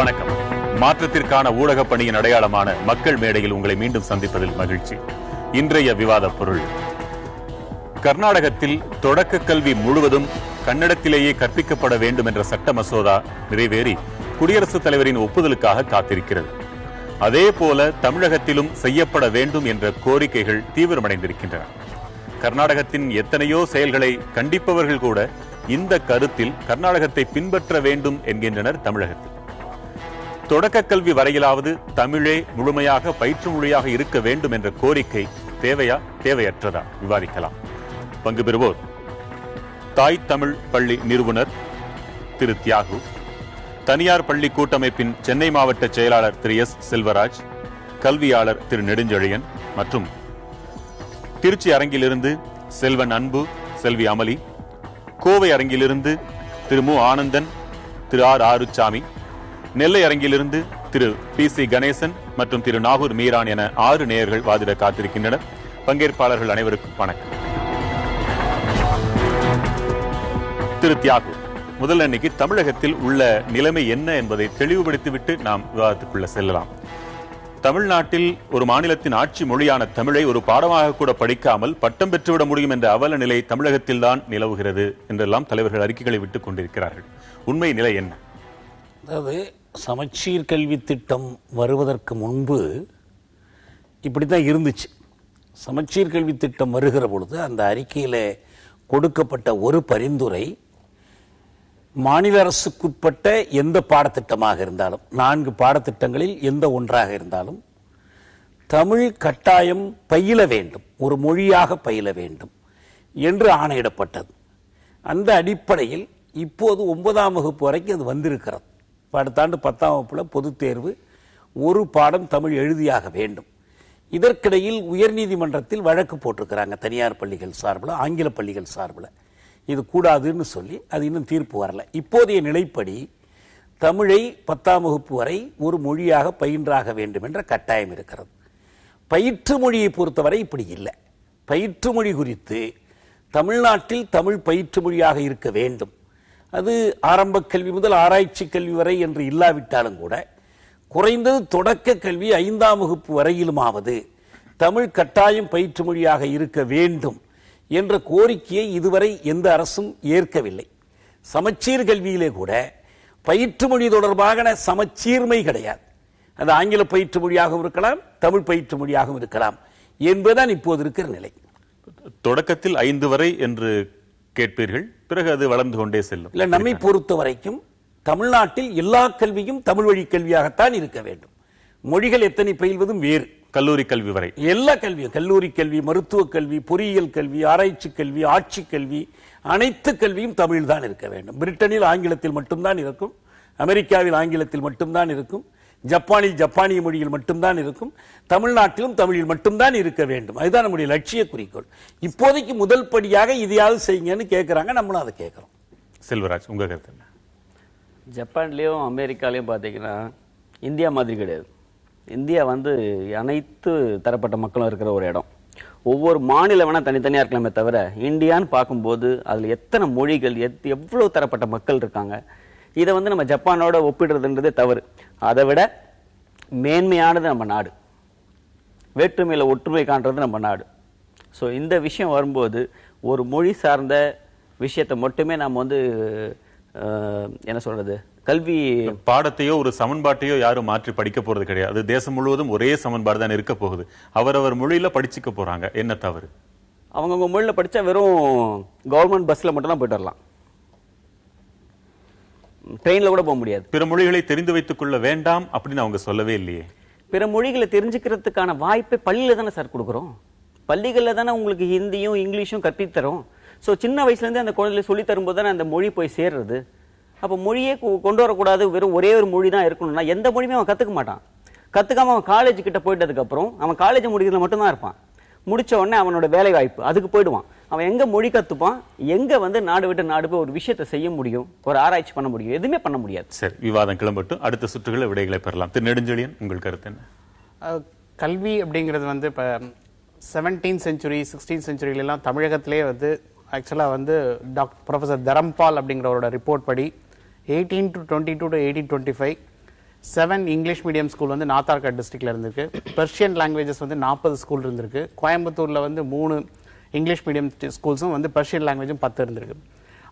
வணக்கம். மாற்றத்திற்கான ஊடக பணியின் அடையாளமான மக்கள் மேடையில் உங்களை மீண்டும் சந்திப்பதில் மகிழ்ச்சி. இன்றைய விவாத பொருள்: கர்நாடகத்தில் தொடக்க கல்வி முழுவதும் கன்னடத்திலேயே கற்பிக்கப்பட வேண்டும் என்ற சட்ட மசோதா நிறைவேறி குடியரசுத் தலைவரின் ஒப்புதலுக்காக காத்திருக்கிறது. அதே போல தமிழகத்திலும் செய்யப்பட வேண்டும் என்ற கோரிக்கைகள் தீவிரமடைந்திருக்கின்றன. கர்நாடகத்தின் எத்தனையோ செயல்களை கண்டிப்பவர்கள் கூட இந்த கருத்தில் கர்நாடகத்தை பின்பற்ற வேண்டும் என்கின்றனர். தமிழகத்தில் தொடக்க கல்வி வரையிலாவது தமிழே முழுமையாக பயிற்று மொழியாக இருக்க வேண்டும் என்ற கோரிக்கை தேவையா, தேவையற்றதா? விவாதிக்கலாம். பங்கு பெறுவோர்: தாய் தமிழ் பள்ளி நிறுவனர் திரு தியாகு, தனியார் பள்ளி கூட்டமைப்பின் சென்னை மாவட்ட செயலாளர் திரு எஸ் செல்வராஜ், கல்வியாளர் திரு நெடுஞ்செழியன் மற்றும் திருச்சி அரங்கிலிருந்து செல்வன் அன்பு, செல்வி அமலி, கோவை அரங்கிலிருந்து திரு மு ஆனந்தன், திரு ஆர் ஆறுசாமி, நெல்லை அரங்கிலிருந்து திரு பி சி கணேசன் மற்றும் திரு நாகூர் மீரான் என 6 நேயர்கள் வாதிட காத்திருக்கின்றனர். பங்கேற்பாளர்கள் அனைவருக்கும் வணக்கம். திரு தியாகு, முதல் அன்னைக்கு தமிழகத்தில் உள்ள நிலைமை என்ன என்பதை தெளிவுபடுத்திவிட்டு நாம் விவாதத்துக்குள்ள செல்லலாம். தமிழ்நாட்டில் ஒரு மாநிலத்தின் ஆட்சி மொழியான தமிழை ஒரு பாடமாக கூட படிக்காமல் பட்டம் பெற்றுவிட முடியும் என்ற அவல நிலை தமிழகத்தில் தான் நிலவுகிறது என்றெல்லாம் தலைவர்கள் அறிக்கைகளை விட்டுக் கொண்டிருக்கிறார்கள். உண்மை நிலை என்ன? அதாவது சமச்சீர் கல்வி திட்டம் வருவதற்கு முன்பு இப்படித்தான் இருந்துச்சு. சமச்சீர் கல்வி திட்டம் வருகிற பொழுது அந்த அறிக்கையில் கொடுக்கப்பட்ட ஒரு பரிந்துரை, மாநில அரசுக்குட்பட்ட எந்த பாடத்திட்டமாக இருந்தாலும், 4 பாடத்திட்டங்களில் எந்த ஒன்றாக இருந்தாலும் தமிழ் கட்டாயம் பயில வேண்டும், ஒரு மொழியாக பயில வேண்டும் என்று ஆணையிடப்பட்டது. அந்த அடிப்படையில் இப்போது 9ஆம் வகுப்பு வரைக்கும் அது வந்திருக்கிறது. அடுத்த ஆண்டு 10ஆம் வகுப்பில் பொதுத் தேர்வு ஒரு பாடம் தமிழ் எழுதியாக வேண்டும். இதற்கிடையில் உயர்நீதிமன்றத்தில் வழக்கு போட்டிருக்கிறாங்க, தனியார் பள்ளிகள் சார்பில், ஆங்கில பள்ளிகள் சார்பில். இது கூடாதுன்னு சொல்லி அது இன்னும் தீர்ப்பு வரல. இப்போதைய நிலைப்படி தமிழை 10ஆம் வகுப்பு வரை ஒரு மொழியாக பயின்றாக வேண்டும் என்ற கட்டாயம் இருக்கிறது. பயிற்று மொழியை பொறுத்தவரை இப்படி இல்லை. பயிற்று மொழி குறித்து தமிழ்நாட்டில் தமிழ் பயிற்று மொழியாக இருக்க வேண்டும். அது ஆரம்ப கல்வி முதல் ஆராய்ச்சி கல்வி வரை என்று இல்லாவிட்டாலும் கூட குறைந்தது தொடக்க கல்வி 5ஆம் வகுப்பு வரையிலுமாவது தமிழ் கட்டாயம் பயிற்று மொழியாக இருக்க வேண்டும் என்ற கோரிக்கையை இதுவரை எந்த அரசும் ஏற்கவில்லை. சமச்சீர் கல்வியிலே கூட பயிற்று மொழி தொடர்பாக சமச்சீர்மை கிடையாது. அது ஆங்கில பயிற்று மொழியாகவும் இருக்கலாம், தமிழ் பயிற்று மொழியாகவும் இருக்கலாம் என்பதுதான் இப்போது இருக்கிற நிலை. தொடக்கத்தில் 5 வரை என்று கேட்பீர்கள், பிறகு அது வளர்ந்து கொண்டே செல்லும். இல்ல, நம்மை பொறுத்த வரைக்கும் தமிழ்நாட்டில் எல்லா கல்வியும் தமிழ் வழி கல்வியாகத்தான் இருக்க வேண்டும். மொழிகள் எத்தனை பயில்வதும் வேறு. கல்லூரி கல்வி வரை எல்லா கல்வியும், கல்லூரி கல்வி, மருத்துவக் கல்வி, பொறியியல் கல்வி, ஆராய்ச்சி கல்வி, ஆட்சி கல்வி, அனைத்து கல்வியும் தமிழ் தான் இருக்க வேண்டும். பிரிட்டனில் ஆங்கிலத்தில் மட்டும்தான் இருக்கும், அமெரிக்காவில் ஆங்கிலத்தில் மட்டும்தான் இருக்கும், ஜப்பானில் ஜப்பானிய மொழியில் மட்டும்தான் இருக்கும், தமிழ்நாட்டிலும் தமிழில் மட்டும்தான் இருக்க வேண்டும். அதுதான் நம்முடைய லட்சிய குறிக்கோள். இப்போதைக்கு முதல் படியாக இதையாவது செய்யுங்கன்னு கேட்கிறாங்க, நம்மளும் அதை கேட்கிறோம். செல்வராஜ், உங்க கருத்து என்ன? ஜப்பான்லேயும் அமெரிக்காலையும் பார்த்தீங்கன்னா இந்தியா மாதிரி கிடையாது. இந்தியா அனைத்து தரப்பட்ட மக்களும் இருக்கிற ஒரு இடம். ஒவ்வொரு மாநிலம் வேணால் தனித்தனியாக இருக்கலாமே தவிர, இந்தியான்னு பார்க்கும்போது அதில் எத்தனை மொழிகள், எவ்வளோ தரப்பட்ட மக்கள் இருக்காங்க. இதை நம்ம ஜப்பானோட ஒப்பிடுறதுன்றதே தவறு. அதை விட மேன்மையானது நம்ம நாடு, வேற்றுமையில் ஒற்றுமை காண்றது நம்ம நாடு. ஸோ இந்த விஷயம் வரும்போது ஒரு மொழி சார்ந்த விஷயத்தை மட்டுமே நாம் என்ன சொல்றது, கல்வி பாடத்தையோ ஒரு சமன்பாட்டையோ யாரும் மாற்றி படிக்க போறது கிடையாது. தேசம் முழுவதும் ஒரே சமன்பாடு தான் இருக்க போகுது. அவரவர் மொழியில படிச்சுக்க போறாங்க. என்ன தவறு? அவங்கவுங்க மொழியில படிச்சா வெறும் கவர்மெண்ட் பஸ்ல மட்டும் தான் போயிட்டு வரலாம், ட்ரெயின்ல கூட போக முடியாது. பிற மொழிகளை தெரிந்து வைத்துக் கொள்ள வேண்டாம் அப்படின்னு அவங்க சொல்லவே இல்லையே. பிற மொழிகளை தெரிஞ்சுக்கிறதுக்கான வாய்ப்பை பள்ளியில தானே சார் கொடுக்குறோம். பள்ளிகளில் தானே உங்களுக்கு ஹிந்தியும் இங்கிலீஷும் கற்பித்தரோம். ஸோ சின்ன வயசுலேருந்தே அந்த குழந்தைகளை சொல்லி தரும்போது தானே அந்த மொழி போய் சேர்றது. அப்போ மொழியே கொண்டு வரக்கூடாது, வெறும் ஒரே ஒரு மொழி தான் இருக்கணும்னா எந்த மொழியுமே அவன் கற்றுக்க மாட்டான். கற்றுக்காம அவன் காலேஜ் கிட்ட போயிட்டதுக்கப்புறம் அவன் காலேஜ் முடிக்கிறதுல மட்டும்தான் இருப்பான். முடிச்ச உடனே அவனோட வேலை வாய்ப்பு அதுக்கு போயிடுவான். அவன் எங்கே மொழி கற்றுப்பான், எங்கே நாடு விட்டு நாடு போய் ஒரு விஷயத்தை செய்ய முடியும், ஒரு ஆராய்ச்சி பண்ண முடியும், எதுவுமே பண்ண முடியாது. சரி, விவாதம் கிளம்பட்டும். அடுத்த சுற்றுகளை விடைகளை பெறலாம். திரு நெடுஞ்செழியன், உங்கள் கருத்து என்ன? கல்வி அப்படிங்கிறது இப்போ 17th century 16th centuryலாம் தமிழகத்திலே ஆக்சுவலாக ப்ரொஃபஸர் தரம்பால் அப்படிங்கிறவரோட ரிப்போர்ட் படி 1822 to 1825 7 இங்கிலீஷ் மீடியம் ஸ்கூல் வந்து நார்த் ஆர்காட் டிஸ்ட்ரிக்ட்ல இருந்திருக்கு. பெர்ஷியன் லாங்குவேஜஸ் வந்து 40 ஸ்கூல் இருந்திருக்கு. கோயம்புத்தூர்ல வந்து 3 இங்கிலீஷ் மீடியம் ஸ்கூல்ஸும் வந்து பெர்ஷியன் லாங்குவேஜும் 10 இருந்திருக்கு.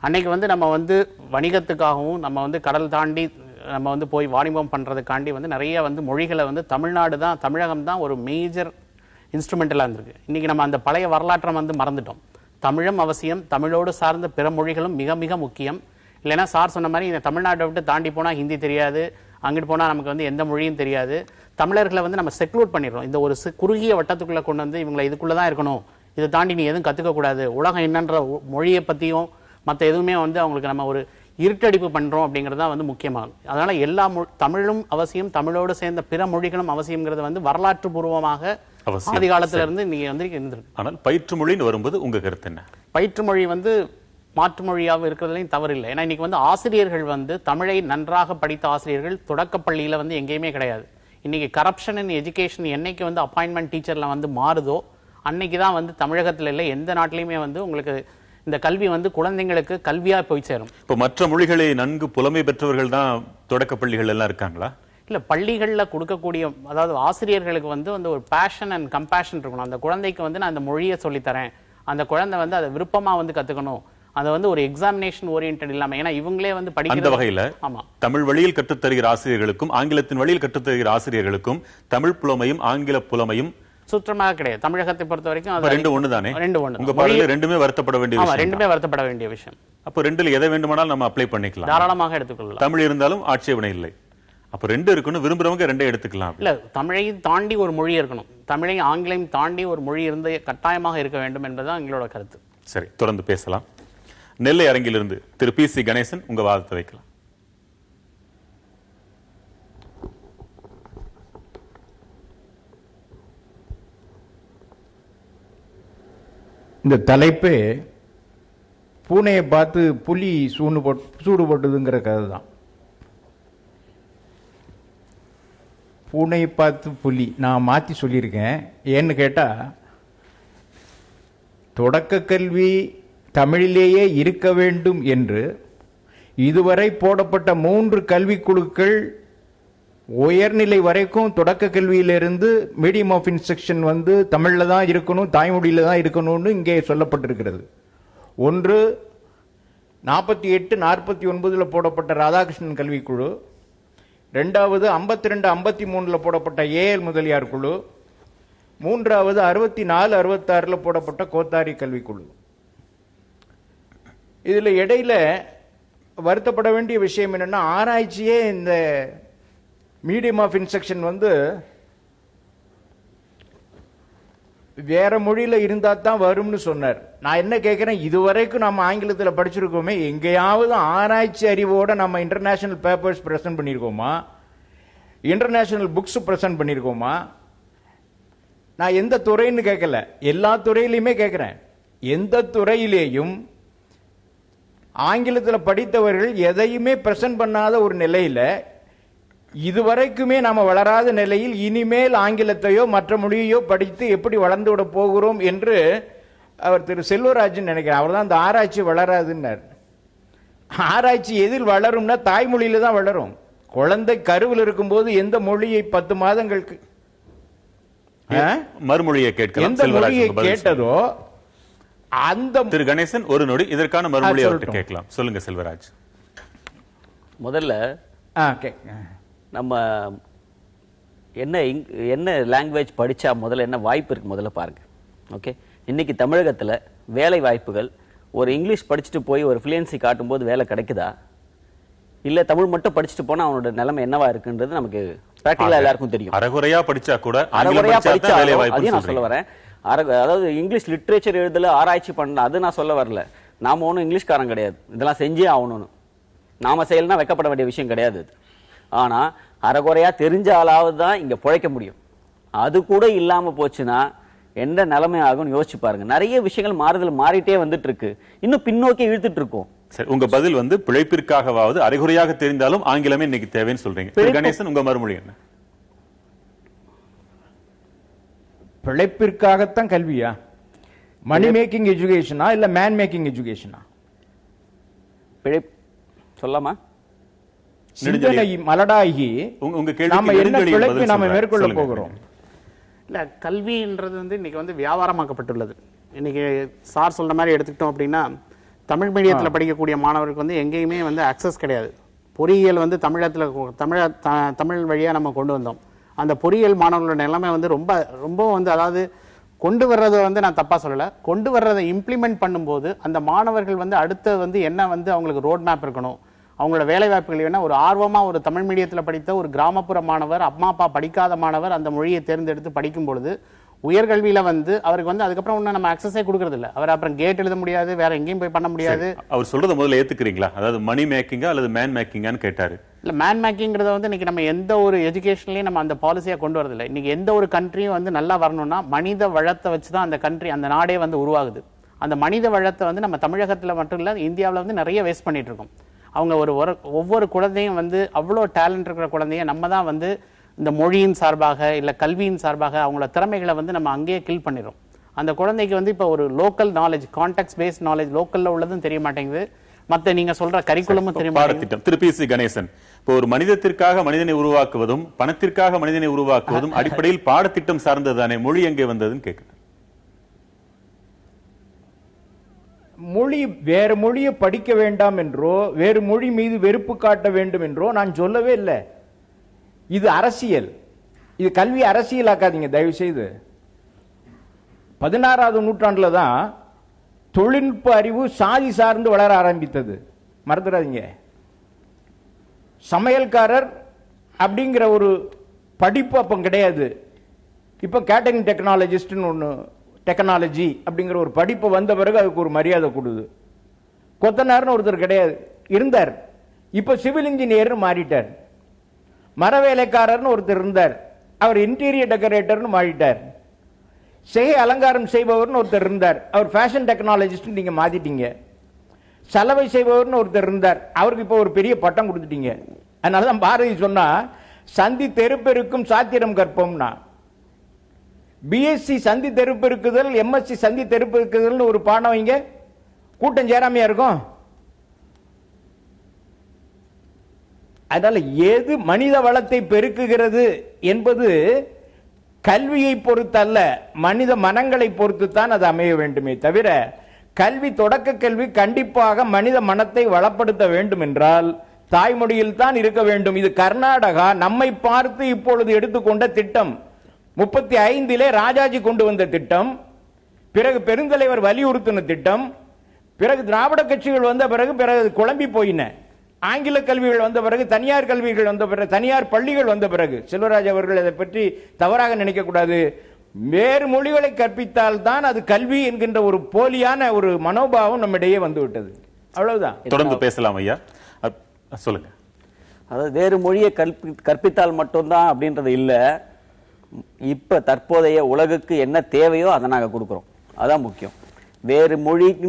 அன்னைக்கு வந்து நம்ம வந்து வணிகத்துக்காகவும் நம்ம வந்து கடல் தாண்டி நம்ம வந்து போய் வாணிபம் பண்றதுக்காண்டி வந்து நிறைய வந்து மொழிகளை வந்து தமிழகம் தான் ஒரு மேஜர் இன்ஸ்ட்ருமெண்டலாக இருந்திருக்கு. இன்னைக்கு நம்ம அந்த பழைய வரலாற்றை வந்து மறந்துட்டோம். தமிழும் அவசியம், தமிழோடு சார்ந்த பிற மொழிகளும் மிக மிக முக்கியம். இல்லைன்னா சார் சொன்ன மாதிரி இந்த தமிழ்நாட்டை விட்டு தாண்டி போனால் ஹிந்தி தெரியாது, அங்கிட்டு போனால் நமக்கு வந்து எந்த மொழியும் தெரியாது. தமிழர்களை வந்து நம்ம செக்லூட் பண்ணிடுறோம். இந்த ஒரு குறுகிய வட்டத்துக்குள்ளே கொண்டு வந்து இவங்களை இதுக்குள்ளே தான் இருக்கணும், இதை தாண்டி நீ எதுவும் கற்றுக்கக்கூடாது, உலகம் என்னன்ற மொழியை பற்றியும் மற்ற எதுவுமே வந்து அவங்களுக்கு நம்ம ஒரு இருட்டடிப்பு பண்ணுறோம் அப்படிங்கிறது தான் வந்து முக்கியமாகும். அதனால் எல்லா தமிழும் அவசியம், தமிழோடு சேர்ந்த பிற மொழிகளும் அவசியங்கிறது வந்து வரலாற்று பூர்வமாக ஆதி காலத்துல இருந்து நீங்க வந்து இருந்திருக்கு. ஆனால் பயிற்று மொழின்னு வரும்போது உங்க கருத்து என்ன? பயிற்று மொழி வந்து மாற்று மொழியாக இருக்கிறதுலையும் தவறில்லை. ஏன்னா இன்னைக்கு வந்து ஆசிரியர்கள் வந்து தமிழை நன்றாக படித்த ஆசிரியர்கள் தொடக்கப்பள்ளியில வந்து எங்கேயுமே கிடையாது. இன்னைக்கு கரப்ஷன் இன் எஜுகேஷன் என்னைக்கு வந்து அப்பாயின்மெண்ட் டீச்சர்ல வந்து மாறுதோ அன்னைக்கு தான் வந்து தமிழகத்தில் இல்லை எந்த நாட்டிலையுமே வந்து உங்களுக்கு இந்த கல்வி வந்து குழந்தைங்களுக்கு கல்வியா போய் சேரும். இப்போ மற்ற மொழிகளை நன்கு புலமை பெற்றவர்கள் தான் தொடக்க பள்ளிகள் எல்லாம் இருக்காங்களா? இல்ல, பள்ளிகள்ல கொடுக்கக்கூடிய அதாவது ஆசிரியர்களுக்கு வந்து ஒரு பேஷன் அண்ட் கம்பேஷன் இருக்கணும். அந்த குழந்தைக்கு வந்து நான் அந்த மொழியை சொல்லித்தரேன், அந்த குழந்தை வந்து அதை விருப்பமா வந்து கத்துக்கணும், அதை வந்து ஒரு எக்ஸாமினேஷன் ஓரியன்டட் இல்லாம. ஏன்னா இவங்களே வந்து படிக்கிற அந்த வகையில ஆமா தமிழ் வழியில் கற்றுத்தருகிற ஆசிரியர்களுக்கும் ஆங்கிலத்தின் வழியில் கற்றுத்தருகிற ஆசிரியர்களுக்கும் தமிழ் புலமையும் ஆங்கில புலமையும் சுற்றமாக கிடையாது. தமிழகத்தை பொறுத்த வரைக்கும் அது ரெண்டு ஒண்ணுதானே. ரெண்டு ஒண்ணு. உங்க பார்வையில ரெண்டுமே வருத்தப்பட வேண்டிய விஷயம். ரெண்டுமே வருத்தப்பட வேண்டிய விஷயம். அப்ப ரெண்டுல எதை வேண்டுமானாலும் நம்ம அப்ளை பண்ணிக்கலாம், தாராளமாக எடுத்துக்கொள்ளலாம். தமிழ் இருந்தாலும் ஆட்சேபனை இல்லை. அப்ப ரெண்டு இருக்கணும், விரும்புறவங்க ரெண்டே எடுத்துக்கலாம். இல்ல, தமிழையும் தாண்டி ஒரு மொழி இருக்கணும், தமிழையும் ஆங்கிலம் தாண்டி ஒரு மொழி இருந்து கட்டாயமாக இருக்க வேண்டும் என்பதுதான் எங்களோட கருத்து. சரி, தொடர்ந்து பேசலாம். நெல்லை அரங்கிலிருந்து திரு PC கணேசன் உங்க வாதத்தை வைக்கலாம். இந்த தலைப்பு பூனையை பார்த்து புலி சூடு போட்டதுங்கிற கதை தான். பூனையை பார்த்து புலி நான் மாற்றி சொல்லியிருக்கேன். ஏன்னு கேட்டால், தொடக்க கல்வி தமிழிலேயே இருக்க வேண்டும் என்று இதுவரை போடப்பட்ட 3 கல்விக்குழுக்கள் உயர்நிலை வரைக்கும் தொடக்க கல்வியிலிருந்து மீடியம் ஆஃப் இன்ஸ்ட்ரக்ஷன் வந்து தமிழில் தான் இருக்கணும், தாய்மொழியில் தான் இருக்கணும்னு இங்கே சொல்லப்பட்டிருக்கிறது. ஒன்று 48-49 போடப்பட்ட ராதாகிருஷ்ணன் கல்விக்குழு, ரெண்டாவது 52-53 போடப்பட்ட ஏஎல் முதலியார் குழு, மூன்றாவது 64-66 போடப்பட்ட கோத்தாரி கல்விக்குழு. இதில் இடையில வருத்தப்பட வேண்டிய விஷயம் என்னன்னா, ஆராய்ச்சியே இந்த மீடியம் ஆஃப் இன்ஸ்ட்ரக்ஷன் வந்து வேற மொழியில இருந்தா தான் வரும்னு சொன்னார். நான் என்ன கேட்கிறேன், இதுவரைக்கும் நம்ம ஆங்கிலத்தில் படிச்சிருக்கோமே, எங்கேயாவது ஆராய்ச்சி அறிவோட நம்ம இன்டர்நேஷனல் பேப்பர்ஸ் பிரசன்ட் பண்ணியிருக்கோமா, இன்டர்நேஷனல் புக்ஸ் பிரசன்ட் பண்ணியிருக்கோமா? நான் எந்த துறைன்னு கேட்கல, எல்லா துறையிலையுமே கேட்கிறேன். எந்த துறையிலேயும் ஆங்கிலத்தில் படித்தவர்கள் எதையுமே பிரசன்ட் பண்ணாத ஒரு நிலையில, இதுவரைக்குமே நாம வளராத நிலையில் இனிமேல் ஆங்கிலத்தையோ மற்ற மொழியையோ படித்து எப்படி வளர்ந்து விட போகிறோம் என்று அவர் திரு செல்வராஜன் நினைக்கிறார். அவர் தான் அந்த ஆராய்ச்சி வளராதுன்னார். ஆராய்ச்சி எதில் வளரும்னா தாய்மொழியில தான் வளரும். குழந்தை கருவில் இருக்கும்போது எந்த மொழியை 10 மாதங்களுக்கு மறுமொழியை கேட்கலாம், எந்த மொழியை கேட்டதோ அந்த திரு கணேசன் ஒரு நொடி இதற்கான மறுமொழி அவர்கிட்ட கேட்கலாம். சொல்லுங்க செல்வராஜ். முதல்ல நம்ம என்ன லாங்குவேஜ் படிச்சா முதல்ல என்ன வாய்ப்பு இருக்கு முதல்ல பாருங்க. ஓகே, இன்னைக்கு தமிழகத்துல வேலை வாய்ப்புகள் ஒரு இங்கிலீஷ் படிச்சுட்டு போய் ஒரு ஃப்ளூயன்சி காட்டும்போது வேலை கிடைக்குதா, இல்ல தமிழ் மட்டும் படிச்சுட்டு போனா அவனோட நிலைமை என்னவா இருக்குன்றது நமக்கு பிராக்டிகலா எல்லாருக்கும் தெரியும். அரைகுறையா படிச்சா கூட அரைகுறையா படிச்சா அதையும் நான் சொல்ல வரேன். அதாவது இங்கிலீஷ் லிட்ரேச்சர் எழுதல ஆராய்ச்சி பண்ண அது நான் சொல்ல வரல. நாம ஒன்றும் இங்கிலீஷ்காரன் கிடையாது, இதெல்லாம் செஞ்சே ஆகணும்னு நாம செயல்னா வைக்கப்பட வேண்டிய விஷயம் கிடையாது. ஆனா அரைகுறையா தெரிஞ்ச ஆளாவது தான் இங்க பிழைக்க முடியும். அது கூட இல்லாம போச்சுன்னா எந்த நிலைமை ஆகும்னு யோசிச்சு பாருங்க. நிறைய விஷயங்கள் மாறிட்டே வந்துட்டு இருக்கு, இன்னும் பின்னோக்கி இழுத்துட்டு இருக்கோம். சரி, உங்க பதில் வந்து பிழைப்பிற்காகவாவது அரைகுறையாக தெரிந்தாலும் ஆங்கிலமே இன்னைக்கு தேவைன்னு சொல்றீங்க. திரு கணேசன் உங்க மறுமொழி என்ன? பிழைப்பிற்காகத்தான் கல்வியா? மணி மேக்கிங் எஜுகேஷனா இல்ல மேன் மேக்கிங் எஜுகேஷனா? சொல்லாமா? சிந்தனை மலடாகி உங்க நாம என்ன பிழைப்பை நாம மேற்கொள்ள போகிறோம்? இல்ல, கல்வின்றது வந்து இன்னைக்கு வந்து வியாபாரமாக்கப்பட்டுள்ளது. இன்னைக்கு சார் சொல்ற மாதிரி எடுத்துக்கிட்டோம் அப்படின்னா, தமிழ் மீடியத்தில் படிக்கக்கூடிய மாணவருக்கு வந்து எங்கேயுமே வந்து அக்சஸ் கிடையாது. பொறியியல் வந்து தமிழ் வழியா நம்ம கொண்டு வந்தோம். அந்த பொறியியல் மாணவர்களோட நிலைமை வந்து ரொம்ப வந்து, அதாவது கொண்டு வர்றதை வந்து நான் தப்பா சொல்லல, கொண்டு வர்றதை இம்ப்ளிமெண்ட் பண்ணும்போது அந்த மாணவர்கள் வந்து அடுத்த வந்து என்ன வந்து அவங்களுக்கு ரோட் மேப் இருக்கணும், அவங்களோட வேலை வாய்ப்புகள் வேணா ஒரு ஆர்வமா ஒரு தமிழ் மீடியத்தில் படித்த ஒரு கிராமப்புற மாணவர், அம்மா அப்பா படிக்காத மாணவர் அந்த மொழியை தேர்ந்தெடுத்து படிக்கும் பொழுது உயர்கல்வியில வந்து அவருக்கு வந்து அதுக்கப்புறம் ஒன்றும் நம்ம அக்சஸே கொடுக்கறது இல்லை. அவர் அப்புறம் கேட் எழுத முடியாது, வேற எங்கேயும் போய் பண்ண முடியாது. அவர் சொல்றத முதல்ல ஏத்துக்கிறீங்களா? அதாவது மணி மேக்கிங்கா அல்லது மேன் மேக்கிங்கான்னு கேட்டாரு. இல்ல, மேன் மேக்கிங்கிறத வந்து இன்னைக்கு நம்ம எந்த ஒரு எஜுகேஷன்லயும் நம்ம அந்த பாலிசியா கொண்டு வரதில்லை. இன்னைக்கு எந்த ஒரு கண்ட்ரியும் வந்து நல்லா வரணும்னா மனித வளத்தை வச்சுதான் அந்த கண்ட்ரி, அந்த நாடே வந்து உருவாகுது. அந்த மனித வளத்தை வந்து நம்ம தமிழகத்துல மட்டும் இல்ல, இந்தியாவில் வந்து நிறைய வேஸ்ட் பண்ணிட்டு இருக்கோம். அவங்க ஒவ்வொரு குழந்தையும் வந்து அவ்வளோ டேலண்ட் இருக்கிற குழந்தைய நம்ம தான் வந்து இந்த மொழியின் சார்பாக இல்ல கல்வியின் சார்பாக அவங்களோட திறமைகளை வந்து நம்ம அங்கேயே கில் பண்ணிடுறோம். அந்த குழந்தைக்கு வந்து இப்போ ஒரு local knowledge, context based knowledge லோக்கல்ல உள்ளதும் தெரிய மாட்டேங்குது, மத்த நீங்க சொல்ற கரிக்குலமும் தெரிய மாட்டேங்குது. திருப்பி சி கணேசன், இப்போ ஒரு மனிதத்திற்காக மனிதனை உருவாக்குவதும் பணத்திற்காக மனிதனை உருவாக்குவதும் அடிப்படையில் பாடத்திட்டம் சார்ந்ததானே, மொழி எங்கே வந்ததுன்னு கேட்குறேன். மொழி, வேறு மொழியை படிக்க வேண்டாம் என்றோ வேறு மொழி மீது வெறுப்பு காட்ட வேண்டும் என்றோ நான் சொல்லவே இல்லை. இது அரசியல். இது கல்வி அரசியலாக்காதீங்க தயவு செய்து. 16வது நூற்றாண்டுல தான் தொழில்நுட்ப அறிவு சாதி சார்ந்து வளர ஆரம்பித்தது, மறந்துடாதீங்க. சமையல்காரர் அப்படிங்கிற ஒரு படிப்பு அப்ப கிடையாது. இப்ப கேட்டரிங் டெக்னாலஜிஸ்ட்னு ஒன்று, டெக்னாலஜி அப்படிங்கிற ஒரு படிப்பு வந்த பிறகு அதுக்கு ஒரு மரியாதை கொடுது. கொத்தனார்னு ஒருத்தர் கிடையாது, இருந்தார். இப்ப சிவில் இன்ஜினியர் மாறிட்டார். மர வேலைக்காரர்னு ஒருத்தர் இருந்தார், அவர் இன்டீரியர் டெக்கரேட்டர்னு மாறிட்டார். சிகை அலங்காரம் செய்பவர்னு ஒருத்தர் இருந்தார், அவர் ஃபேஷன் டெக்னாலஜிஸ்ட் நீங்க மாத்திட்டீங்க. சலவை செய்பவர்னு ஒருத்தர் இருந்தார், அவருக்கு இப்போ ஒரு பெரிய பட்டம் கொடுத்துட்டீங்க. அதனாலதான் பாரதி சொன்னா சந்தி தெருப்பெருக்கும் சாத்திரம் கற்போம்னா. பிஎஸ்சி சந்தி தெருப்பெருக்குதல், எம்எஸ்சி சந்தி தெருப்பெருக்குதல் ஒரு பாடம் வைங்க, கூட்டம் சேராமையா இருக்கும். அதனால எது மனித வளத்தை பெருக்குகிறது என்பது கல்வியை பொறுத்தல்ல, மனித மனங்களை பொறுத்து தான் அது அமைய வேண்டுமே தவிர, கல்வி, தொடக்க கல்வி கண்டிப்பாக மனித மனத்தை வளப்படுத்த வேண்டும் என்றால் தாய்மொழியில் தான் இருக்க வேண்டும். இது கர்நாடகா நம்மை பார்த்து இப்பொழுது எடுத்துக்கொண்ட திட்டம். 35 ராஜாஜி கொண்டு வந்த திட்டம், பிறகு பெருந்தலைவர் வலியுறுத்தின திட்டம், பிறகு திராவிட கட்சிகள் வந்த பிறகு குழம்பி போயின. ஆங்கில கல்விகள் வந்த பிறகு, தனியார் கல்விகள் வந்த பிறகு, தனியார் பள்ளிகள் வந்த பிறகு, செல்வராஜ் அவர்கள் அதை பற்றி தவறாக நினைக்க கூடாது. வேறு மொழிகளை கற்பித்தால் தான் அது கல்வி என்கின்ற ஒரு போலியான ஒரு மனோபாவம் நம்மிடையே வந்து விட்டது. அவ்வளவுதான். தொடர்ந்து பேசலாம் ஐயா, சொல்லுங்க. அதாவது வேறு மொழியை கற்பித்தால் மட்டும்தான் அப்படின்றது இல்ல, இப்ப தற்போதைய உலகுக்கு என்ன தேவையோ அதை நாங்க கொடுக்கிறோம், அதான் முக்கியம். வேறு மொழிக்கு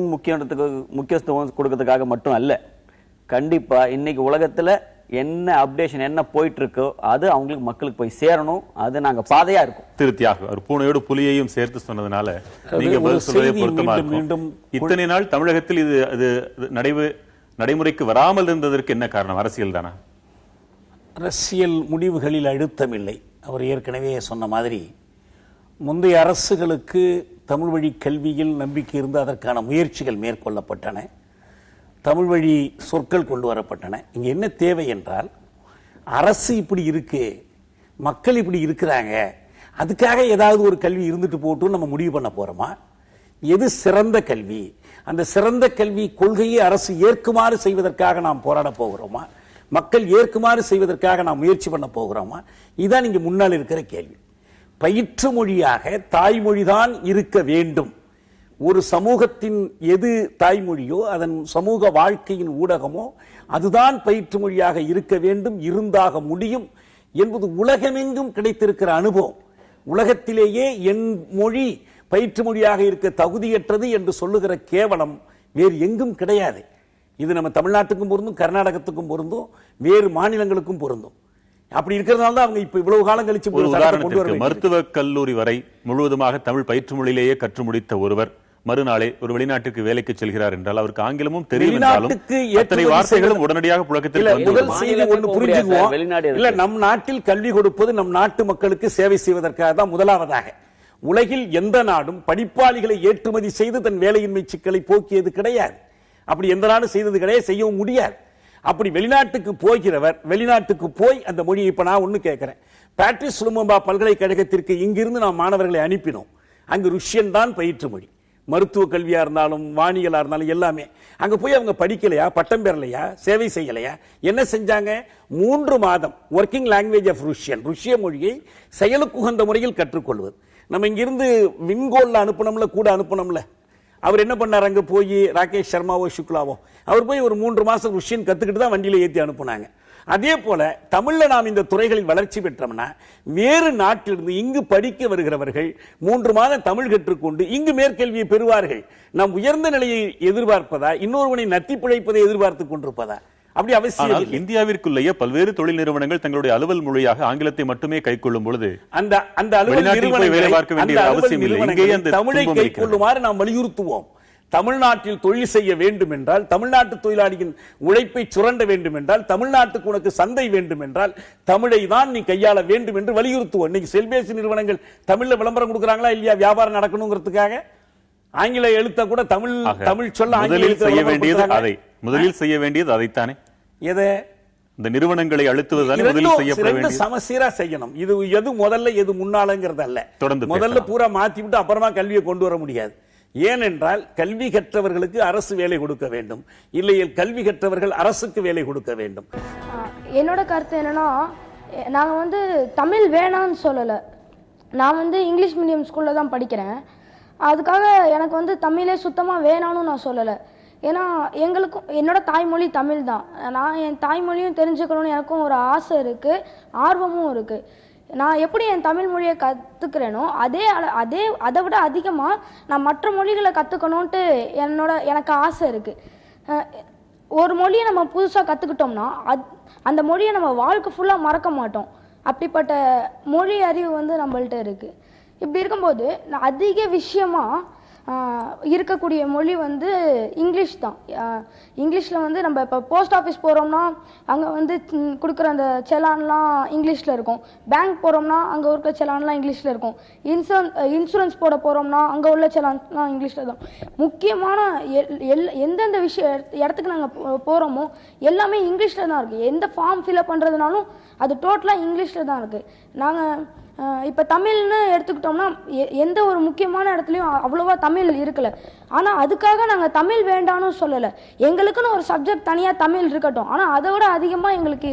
முக்கியத்துவம் கொடுக்கறதுக்காக மட்டும் அல்ல, கண்டிப்பா இன்னைக்கு உலகத்துல என்ன அப்டேஷன் என்ன போயிட்டு இருக்கோ அது அவங்களுக்கு மக்களுக்கு போய் சேரணும், அது நாங்க பாதையா இருக்கும். திருத்தியாக ஒரு பூனையோடு புலியையும் சேர்த்து சொன்னதுனால நீங்க பதில் சொல்வதை பொருத்தமா இருக்கும். இத்தனை நாள் தமிழகத்தில் இது நடைமுறைக்கு வராமல் இருந்ததற்கு என்ன காரணம்? அரசியல் தானா? அரசியல் முடிவுகளில் அழுத்தமில்லை. அவர் ஏற்கனவே சொன்ன மாதிரி முந்தைய அரசுகளுக்கு தமிழ் வழி கல்வியில் நம்பிக்கை இருந்து அதற்கான முயற்சிகள் மேற்கொள்ளப்பட்டன, தமிழ் வழி சொற்கள் கொண்டு வரப்பட்டன. இங்க என்ன தேவை என்றால், அரசு இப்படி இருக்கு, மக்கள் இப்படி இருக்கிறாங்க, அதுக்காக ஏதாவது ஒரு கல்வி இருந்துட்டு போட்டு நம்ம முடிவு பண்ண போறோமா? எது சிறந்த கல்வி, அந்த சிறந்த கல்வி கொள்கையை அரசு ஏற்குமாறு செய்வதற்காக நாம் போராட போகிறோமா, மக்கள் ஏற்குமாறு செய்வதற்காக நாம் முயற்சி பண்ண போகிறோமா? இதுதான் இங்க முன்னால் இருக்கிற கேள்வி. பயிற்று மொழியாக தாய்மொழிதான் இருக்க வேண்டும். ஒரு சமூகத்தின் எது தாய்மொழியோ, அதன் சமூக வாழ்க்கையின் ஊடகமோ அதுதான் பயிற்று மொழியாக இருக்க வேண்டும், இருந்தாக முடியும் என்பது உலகமெங்கும் கிடைத்திருக்கிற அனுபவம். உலகத்திலேயே என் மொழி பயிற்று மொழியாக இருக்க தகுதியற்றது என்று சொல்லுகிற கேவலம் வேறு எங்கும் கிடையாது. இது நம்ம தமிழ்நாட்டுக்கும் பொருந்தும், கர்நாடகத்துக்கும் பொருந்தும், வேறு மாநிலங்களுக்கும் பொருந்தும். அப்படி இருக்கிறதுனால தான் அவங்க இப்ப இவ்வளவு காலம் கழிச்சு மருத்துவக் கல்லூரி வரை முழுவதுமாக தமிழ் பயிற்று மொழியிலேயே கற்று முடித்த ஒருவர் மறுநாளே ஒரு வெளிநாட்டுக்கு வேலைக்கு செல்கிறார் என்றால் அவருக்கு ஆங்கிலமும் தெரியும் என்றாலும் வெளிநாட்டுக்கு அத்தனை வார்த்தைகளும் உடனடியாக புழக்கத்தில் இல்ல, வந்து முதல் செய்தி ஒன்று புரிஞ்சுக்குவோம். வெளிநாடு இல்ல, நம் நாட்டில் கல்வி கொடுப்பது நம் நாட்டு மக்களுக்கு சேவை செய்வதற்காக தான். முதலாவதாக, உலகில் எந்த நாடும் படிப்பாளிகளை ஏற்றுமதி செய்து தன் வேலையின்மை சிக்கலை போக்கியது கிடையாது. அப்படி எந்த நாடும் செய்தது கிடையாது, செய்யவும் முடியாது. அப்படி வெளிநாட்டுக்கு போகிறவர் வெளிநாட்டுக்கு போய் அந்த மொழியை, இப்ப நான் ஒண்ணு கேட்கிறேன், பேட்ரிஸ் லுமும்பா பல்கலைக்கழகத்திற்கு இங்கிருந்து நாம் மாணவர்களை அனுப்பினோம். அங்கு ருஷ்யன் தான் பயிற்று மொழி. மருத்துவ கல்வியா இருந்தாலும் வானியலா இருந்தாலும் எல்லாமே. அங்க போய் அவங்க படிக்கலையா, பட்டம் பெறலையா, சேவை செய்யலையா? என்ன செஞ்சாங்க? 3 மாதம் ஒர்க்கிங் லாங்குவேஜ் ஆஃப் ருஷ்யன், ருஷ்ய மொழியை செயலுக்குகந்த முறையில் கற்றுக்கொள்வது. நம்ம இங்கிருந்து விண்கோல்ல அனுப்பணும்ல, கூட அனுப்பணும்ல. அவர் என்ன பண்ணார்? அங்க போய் ராகேஷ் சர்மாவோ சுக்லாவோ அவர் போய் ஒரு 3 மாசம் ருஷ்யன் கத்துக்கிட்டு தான் வண்டியில ஏற்றி அனுப்புனாங்க. அதே போல தமிழ்ல நாம் இந்த துறைகளில் வளர்ச்சி பெற்றோம்னா வேறு நாட்டிலிருந்து இங்கு படிக்க வருகிறவர்கள் 3 மாதம் தமிழ் கற்றுக்கொண்டு இங்கு மேற்கல்வியை பெறுவார்கள். நாம் உயர்ந்த நிலையை எதிர்பார்ப்பதா, இன்னொருவனை நத்தி பிழைப்பதை எதிர்பார்த்து கொண்டிருப்பதா? அப்படி அவசியம் இல்லை. இந்தியாவிற்குள்ளேயே பல்வேறு தொழில் நிறுவனங்கள் தங்களுடைய அலுவல் மொழியாக ஆங்கிலத்தை மட்டுமே கைக்கொள்ளும் பொழுது அந்த அலுவல் நிறுவனங்கள் தமிழை கைக்கொள்ளுமாறு நாம் வலியுறுத்துவோம். தமிழ்நாட்டில் தொழில் செய்ய வேண்டும் என்றால், தமிழ்நாட்டு தொழிலாளியின் உழைப்பை சுரண்ட வேண்டும் என்றால், தமிழ்நாட்டுக்கு உனக்கு சந்தை வேண்டும் என்றால் தமிழை தான் நீ கையாள வேண்டும் என்று வலியுறுத்துவோம். இன்னைக்கு செல்பேசி நிறுவனங்கள் தமிழ்ல விளம்பரம் கொடுக்கறாங்களா இல்லையா? வியாபாரம் நடக்கணுங்கிறதுக்காக ஆங்கில எழுத்த கூட தமிழ் சொல்ல முதலில் செய்ய வேண்டியது அதைத்தானே. எதை? இந்த நிறுவனங்களை அழுத்துவதுதான் முதலில் செய்யப்பட வேண்டியது. சமசீரா செய்யணும். இது எது முதல்ல எது முன்னாலங்கிறது அல்ல. தொடர்ந்து முதல்ல பூரா மாத்தி விட்டு அப்புறமா கல்வியை கொண்டு வர முடியாது. ஏனென்றால் கல்வி கற்றவர்களுக்கு அரசு வேலை கொடுக்க வேண்டும், இல்லையில் கல்வி கற்றவர்கள் அரசுக்கு வேலை கொடுக்க வேண்டும். என்னோட கருத்து என்னன்னா, நாங்கள் தமிழ் வேணான்னு சொல்லலை. நான் இங்கிலீஷ் மீடியம் ஸ்கூலில் தான் படிக்கிறேன். அதுக்காக எனக்கு தமிழே சுத்தமாக வேணான்னு நான் சொல்லலை. ஏன்னா எங்களுக்கும் என்னோட தாய்மொழி தமிழ் தான். நான் என் தாய்மொழியும் தெரிஞ்சுக்கணும்னு எனக்கும் ஒரு ஆசை இருக்குது, ஆர்வமும் இருக்குது. நான் எப்படி என் தமிழ் மொழியை கற்றுக்கிறேனோ அதை விட அதிகமாக நான் மற்ற மொழிகளை கற்றுக்கணுன்ட்டு எனக்கு ஆசை இருக்குது. ஒரு மொழியை நம்ம புதுசாக கற்றுக்கிட்டோம்னா அந்த மொழியை நம்ம வாழ்க்கை ஃபுல்லாக மறக்க மாட்டோம். அப்படிப்பட்ட மொழி அறிவு நம்மள்ட்ட இருக்குது. இப்படி இருக்கும்போது நான் அதிக விஷயமாக இருக்கக்கூடிய மொழி இங்கிலீஷ் தான். இங்கிலீஷில் நம்ம இப்போ போஸ்ட் ஆஃபீஸ் போகிறோம்னா அங்கே கொடுக்குற அந்த செலான்லாம் இங்கிலீஷில் இருக்கும். பேங்க் போகிறோம்னா அங்கே இருக்கிற செலான்லாம் இங்கிலீஷில் இருக்கும். இன்சூரன்ஸ் போட போகிறோம்னா அங்கே உள்ள செலான்லாம் இங்கிலீஷில் தான். முக்கியமான எந்தெந்த இடத்துக்கு நாங்கள் போகிறோமோ எல்லாமே இங்கிலீஷில் தான் இருக்குது. எந்த ஃபார்ம் ஃபில்அப் பண்ணுறதுனாலும் அது டோட்டலாக இங்கிலீஷில் தான் இருக்குது. நாங்கள் இப்போ தமிழ்னு எடுத்துக்கிட்டோம்னா எந்த ஒரு முக்கியமான இடத்துலையும் அவ்வளோவா தமிழ் இருக்கலை. ஆனால் அதுக்காக நாங்கள் தமிழ் வேண்டான்னு சொல்லலை. எங்களுக்குன்னு ஒரு சப்ஜெக்ட் தனியாக தமிழ் இருக்கட்டும், ஆனால் அதை விட அதிகமாக எங்களுக்கு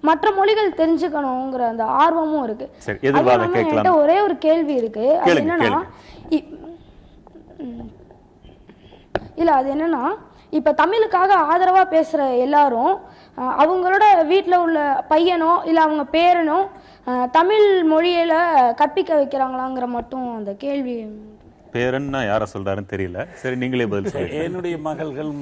மற்ற மொழிகள் தெரிஞ்சுக்கணுங்கிற அந்த ஆர்வமும் இருக்கு. என்கிட்ட ஒரே ஒரு கேள்வி இருக்கு. அது என்னன்னா, அது என்னன்னா, இப்போ தமிழுக்காக ஆதரவாக பேசுகிற எல்லாரும் அவங்களோட வீட்டில் உள்ள பையனோ இல்லை அவங்க பேரனோ தமிழ் மொழியில கற்பிக்க வைக்கிறாங்களாங்கிற மட்டும் அந்த கேள்வி. பேரன்னா யார சொல்றாருன்னு தெரியல. சரி, நீங்களே பதில் சொல்லுங்க. என்னுடைய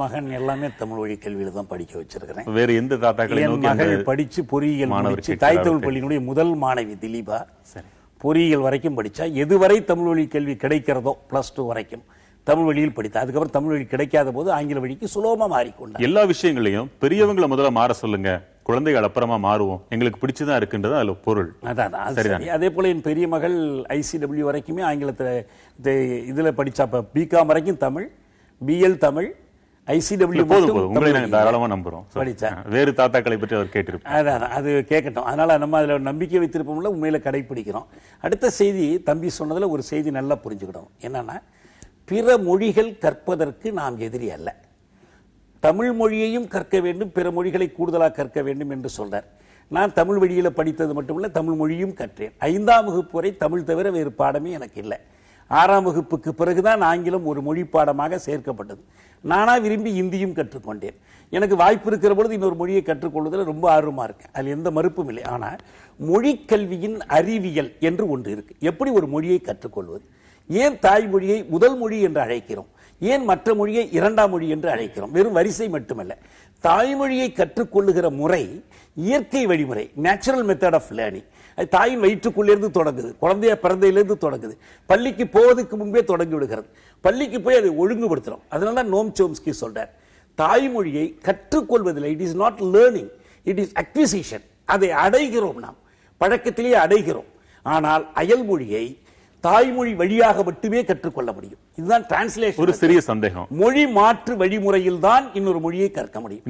மகன் எல்லாமே தமிழ் வழி கல்வியில தான் படிக்க வச்சிருக்கிறேன். வேற எந்த தாத்தாக்களை நோக்கி? மகள் படிச்சு பொறியியல் முடிச்சு தாய் தமிழ் பள்ளியினுடைய முதல் மாணவி திலீபா. சரி, பொறியியல் வரைக்கும் படிச்சா. எதுவரை தமிழ் வழி கல்வி கிடைக்கிறதோ +2 வரைக்கும் தமிழ் வழியில் படித்தா. அதுக்கப்புறம் தமிழ் வழி கிடைக்காத போது ஆங்கில வழிக்கு சுலபமா மாறிக்கொண்டார். எல்லா விஷயங்களையும் பெரியவங்களை முதல்ல மாற சொல்லுங்க, குழந்தைகள் அப்புறமா மாறுவோம், எங்களுக்கு பிடிச்சதா இருக்குன்றது அதுல பொருள். அதான். அதே போல என் பெரிய மகள் ICW வரைக்குமே ஆங்கிலத்தை இதுல படிச்சா. பிகாம் வரைக்கும் தமிழ், BL தமிழ், ICW உங்களை நாங்கள் தாராளமா நம்புறோம். படிச்சா வேறு தாத்தாக்களை பற்றி அவர் கேட்டிருப்போம். அதான், அது கேட்கட்டும். அதனால நம்ம அதுல நம்பிக்கை வைத்திருப்போம்ல, உண்மையில கடைபிடிக்கிறோம். அடுத்த செய்தி தம்பி சொன்னதுல ஒரு செய்தி நல்லா புரிஞ்சுக்கிடணும். என்னன்னா, பிற மொழிகள் கற்பதற்கு நாம் எதிரி அல்ல. தமிழ் மொழியையும் கற்க வேண்டும், பிற மொழிகளை கூடுதலாக கற்க வேண்டும் என்று சொல்றார். நான் தமிழ் வழியில படித்தது மட்டுமல்ல, தமிழ் மொழியும் கற்றேன். 5ஆம் வகுப்பு வரை தமிழ் தவிர வேறு பாடமே எனக்கு இல்லை. 6ஆம் வகுப்புக்கு பிறகுதான் ஆங்கிலம் ஒரு மொழி பாடமாக சேர்க்கப்பட்டது. நானா விரும்பி இந்தியும் கற்றுக்கொண்டேன். எனக்கு வாய்ப்பு இருக்கிற பொழுது இன்னொரு மொழியை கற்றுக்கொள்வதில் ரொம்ப ஆர்வமா இருக்கேன். அதில் எந்த மறுப்பும் இல்லை. ஆனால் மொழி கல்வியின் அறிவியல் என்று ஒன்று இருக்கு. எப்படி ஒரு மொழியை கற்றுக்கொள்வது? ஏன் தாய்மொழியை முதல் மொழி என்று அழைக்கிறோம்? ஏன் மற்ற மொழியை 2ஆம் மொழி என்று அழைக்கிறோம்? வெறும் வரிசை மட்டுமல்ல. தாய்மொழியை கற்றுக்கொள்ளுகிற முறை இயற்கை வழிமுறை, நேச்சுரல் மெத்தட் ஆஃப் லேர்னிங். அது தாயின் வயிற்றுக்குள்ளிருந்து தொடங்குது, குழந்தைய பிறந்தையிலிருந்து தொடங்குது, பள்ளிக்கு போவதற்கு முன்பே தொடங்கி விடுகிறது. பள்ளிக்கு போய் அதை ஒழுங்குபடுத்துறோம். அதனால தான் நோம் சோம்ஸ்கி சொல்றார், தாய்மொழியை கற்றுக்கொள்வதில்லை, it is not learning, it is acquisition. அதை அடைகிறோம், நாம் பழக்கத்திலேயே அடைகிறோம். ஆனால் அயல் மொழியை தாய்மொழி வழியாக மட்டுமே கற்றுக்கொள்ள முடியும். இதுதான் டிரான்ஸ்லேஷன். ஒரு சிறிய சந்தேகம், மொழி மாற்று வழிமுறையில் தான் இன்னொரு மொழியை கற்க முடியும்.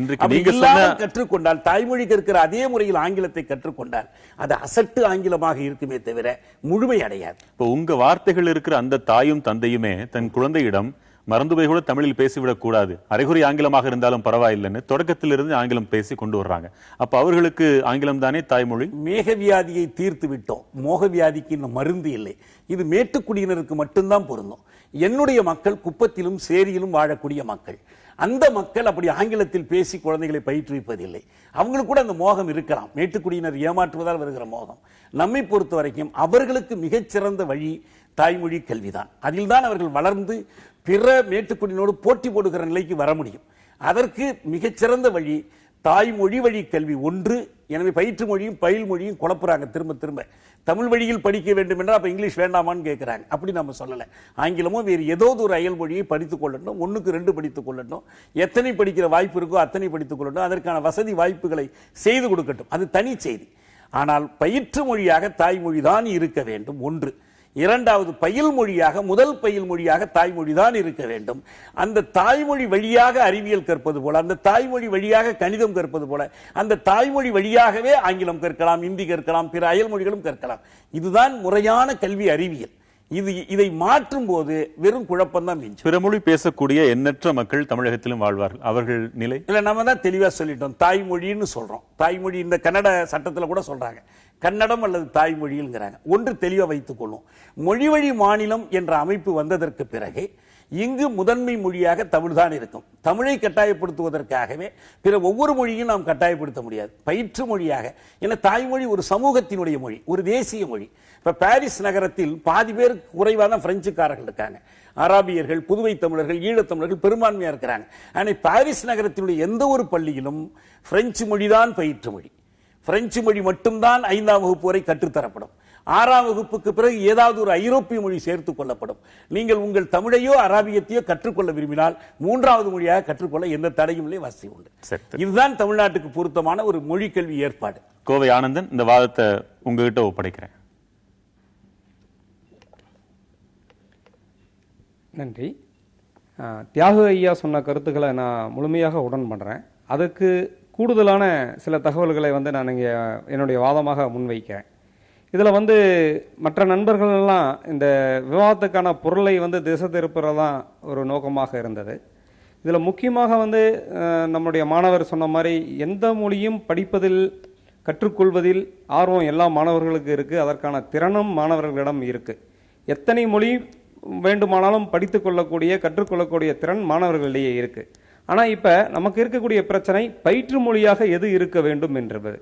கற்றுக்கொண்டால் தாய்மொழி கற்கிற அதே முறையில் ஆங்கிலத்தை கற்றுக்கொண்டால் அது அசட்டு ஆங்கிலமாக இருக்குமே தவிர முழுமை அடையாது. இப்போ உங்க வார்த்தைகள் இருக்கிற அந்த தாயும் தந்தையுமே தன் குழந்தையிடம் மறந்து போய் கூட தமிழில் பேசிவிடக் கூடாது, அரைகுறை ஆங்கிலமாக இருந்தாலும் பரவாயில்லைன்னு தொடக்கத்திலிருந்து ஆங்கிலம் பேசி கொண்டு வர்றாங்க. அப்ப அவர்களுக்கு ஆங்கிலம் தானே தாய்மொழி. மேகவியாதியை தீர்த்து விட்டோம், மோகவியாதிக்கு இன்னும் மருந்து இல்லை. இது மேட்டுக்குடியினருக்கு மட்டும்தான் பொருந்தும். என்னுடைய மக்கள் குப்பத்திலும் சேரியிலும் வாழக்கூடிய மக்கள். அந்த மக்கள் அப்படி ஆங்கிலத்தில் பேசி குழந்தைகளை பயிற்றுவிப்பதில்லை. அவங்களுக்கு கூட அந்த மோகம் இருக்கலாம், மேட்டுக்குடியினர் ஏமாற்றுவதால் வருகிற மோகம். நம்மை பொறுத்த வரைக்கும் அவர்களுக்கு மிகச்சிறந்த வழி தாய்மொழி கல்விதான். அதில் தான் அவர்கள் வளர்ந்து பிற மேட்டுக்குடியினோடு போட்டி போடுகிற நிலைக்கு வர முடியும். அதற்கு மிகச்சிறந்த வழி தாய்மொழி வழி கல்வி ஒன்று. எனவே பயிற்று மொழியும் பயில் மொழியும் குழப்புறாங்க திரும்ப திரும்ப. தமிழ் வழியில் படிக்க வேண்டும் என்றால் அப்ப இங்கிலீஷ் வேண்டாமான்னு கேட்கிறாங்க. அப்படி நம்ம சொல்லலை. ஆங்கிலமோ வேறு ஏதோ ஒரு அயல் மொழியை படித்துக் கொள்ளட்டும், 1க்கு 2 படித்துக் கொள்ளட்டும், எத்தனை படிக்கிற வாய்ப்பு இருக்கோ அத்தனை படித்துக் கொள்ளட்டும், அதற்கான வசதி வாய்ப்புகளை செய்து கொடுக்கட்டும், அது தனி செய்தி. ஆனால் பயிற்று மொழியாக தாய்மொழி தான் இருக்க வேண்டும் ஒன்று. இரண்டாவது, பயில் மொழியாக, முதல் பயில் மொழியாக தாய்மொழி தான் இருக்க வேண்டும். அந்த தாய்மொழி வழியாக அறிவியல் கற்பது போல, அந்த தாய்மொழி வழியாக கணிதம் கற்பது போல, அந்த தாய்மொழி வழியாகவே ஆங்கிலம் கற்கலாம், இந்தி கற்கலாம், பிற அயல் மொழிகளும் கற்கலாம். இதுதான் முறையான கல்வி அறிவியல். இதை மாற்றும் போது வெறும் குழப்பம் தான் மிஞ்சும். பிற மொழி பேசக்கூடிய எண்ணற்ற மக்கள் தமிழகத்திலும் வாழ்வார்கள். அவர்கள் நிலை இல்ல, நம்ம தான் தெளிவா சொல்லிட்டோம், தாய்மொழின்னு சொல்றோம். தாய்மொழி இந்த கன்னட சட்டத்துல கூட சொல்றாங்க, கன்னடம் அல்லது தாய்மொழிங்கிறாங்க. ஒன்று தெளிவா வைத்துக் கொள்ளும், மொழி வழி மாநிலம் என்ற அமைப்பு வந்ததற்கு பிறகு இங்கு முதன்மை மொழியாக தமிழ் தான் இருக்கும். தமிழை கட்டாயப்படுத்துவதற்காகவே பிற ஒவ்வொரு மொழியும் நாம் கட்டாயப்படுத்த முடியாது. பயிற்று மொழியாக, ஏன்னா தாய்மொழி ஒரு சமூகத்தினுடைய மொழி, ஒரு தேசிய மொழி. இப்ப பாரிஸ் நகரத்தில் பாதி பேர் குறைவான பிரெஞ்சுக்காரர்கள் இருக்காங்க, அராபியர்கள், புதுவை தமிழர்கள், ஈழத்தமிழர்கள் பெரும்பான்மையா இருக்கிறாங்க. ஆனால் பாரிஸ் நகரத்தினுடைய எந்த ஒரு பள்ளியிலும் பிரெஞ்சு மொழிதான் பயிற்று மொழி. பிரெஞ்சு மொழி மட்டும்தான் 5ஆம் வகுப்பு வரை கற்றுத்தரப்படும். 6ஆம் வகுப்புக்கு பிறகு ஏதாவது ஒரு ஐரோப்பிய மொழி சேர்த்துக் கொள்ளப்படும். நீங்கள் உங்கள் தமிழையோ அராபியத்தையோ கற்றுக்கொள்ள விரும்பினால் 3வது மொழியாக கற்றுக்கொள்ள எந்த தடையும் இல்லை, வசதி உண்டு. இதுதான் தமிழ்நாட்டுக்கு பொருத்தமான ஒரு மொழி கல்வி ஏற்பாடு. கோவை ஆனந்தன், இந்த வாதத்தை உங்ககிட்ட ஒப்படைக்கிறேன். நன்றி. தியாகு ஐயா சொன்ன கருத்துக்களை நான் முழுமையாக உடன் பண்ணுறேன். அதுக்கு கூடுதலான சில தகவல்களை நான் இங்கே என்னுடைய வாதமாக முன்வைக்கிறேன். இதில் மற்ற நண்பர்களெல்லாம் இந்த விவாதத்துக்கான பொருளை திசை திருப்புறதான் ஒரு நோக்கமாக இருந்தது. இதில் முக்கியமாக நம்முடைய மாணவர் சொன்ன மாதிரி எந்த மொழியும் படிப்பதில் கற்றுக்கொள்வதில் ஆர்வம் எல்லா மாணவர்களுக்கு இருக்குது, அதற்கான திறனும் மாணவர்களிடம் இருக்குது. எத்தனை மொழி வேண்டுமானாலும் படித்து கொள்ளக்கூடிய கற்றுக்கொள்ளக்கூடிய திறன் மாணவர்களிடையே இருக்குது. ஆனால் இப்போ நமக்கு இருக்கக்கூடிய பிரச்சனை பயிற்று மொழியாக எது இருக்க வேண்டும் என்பது.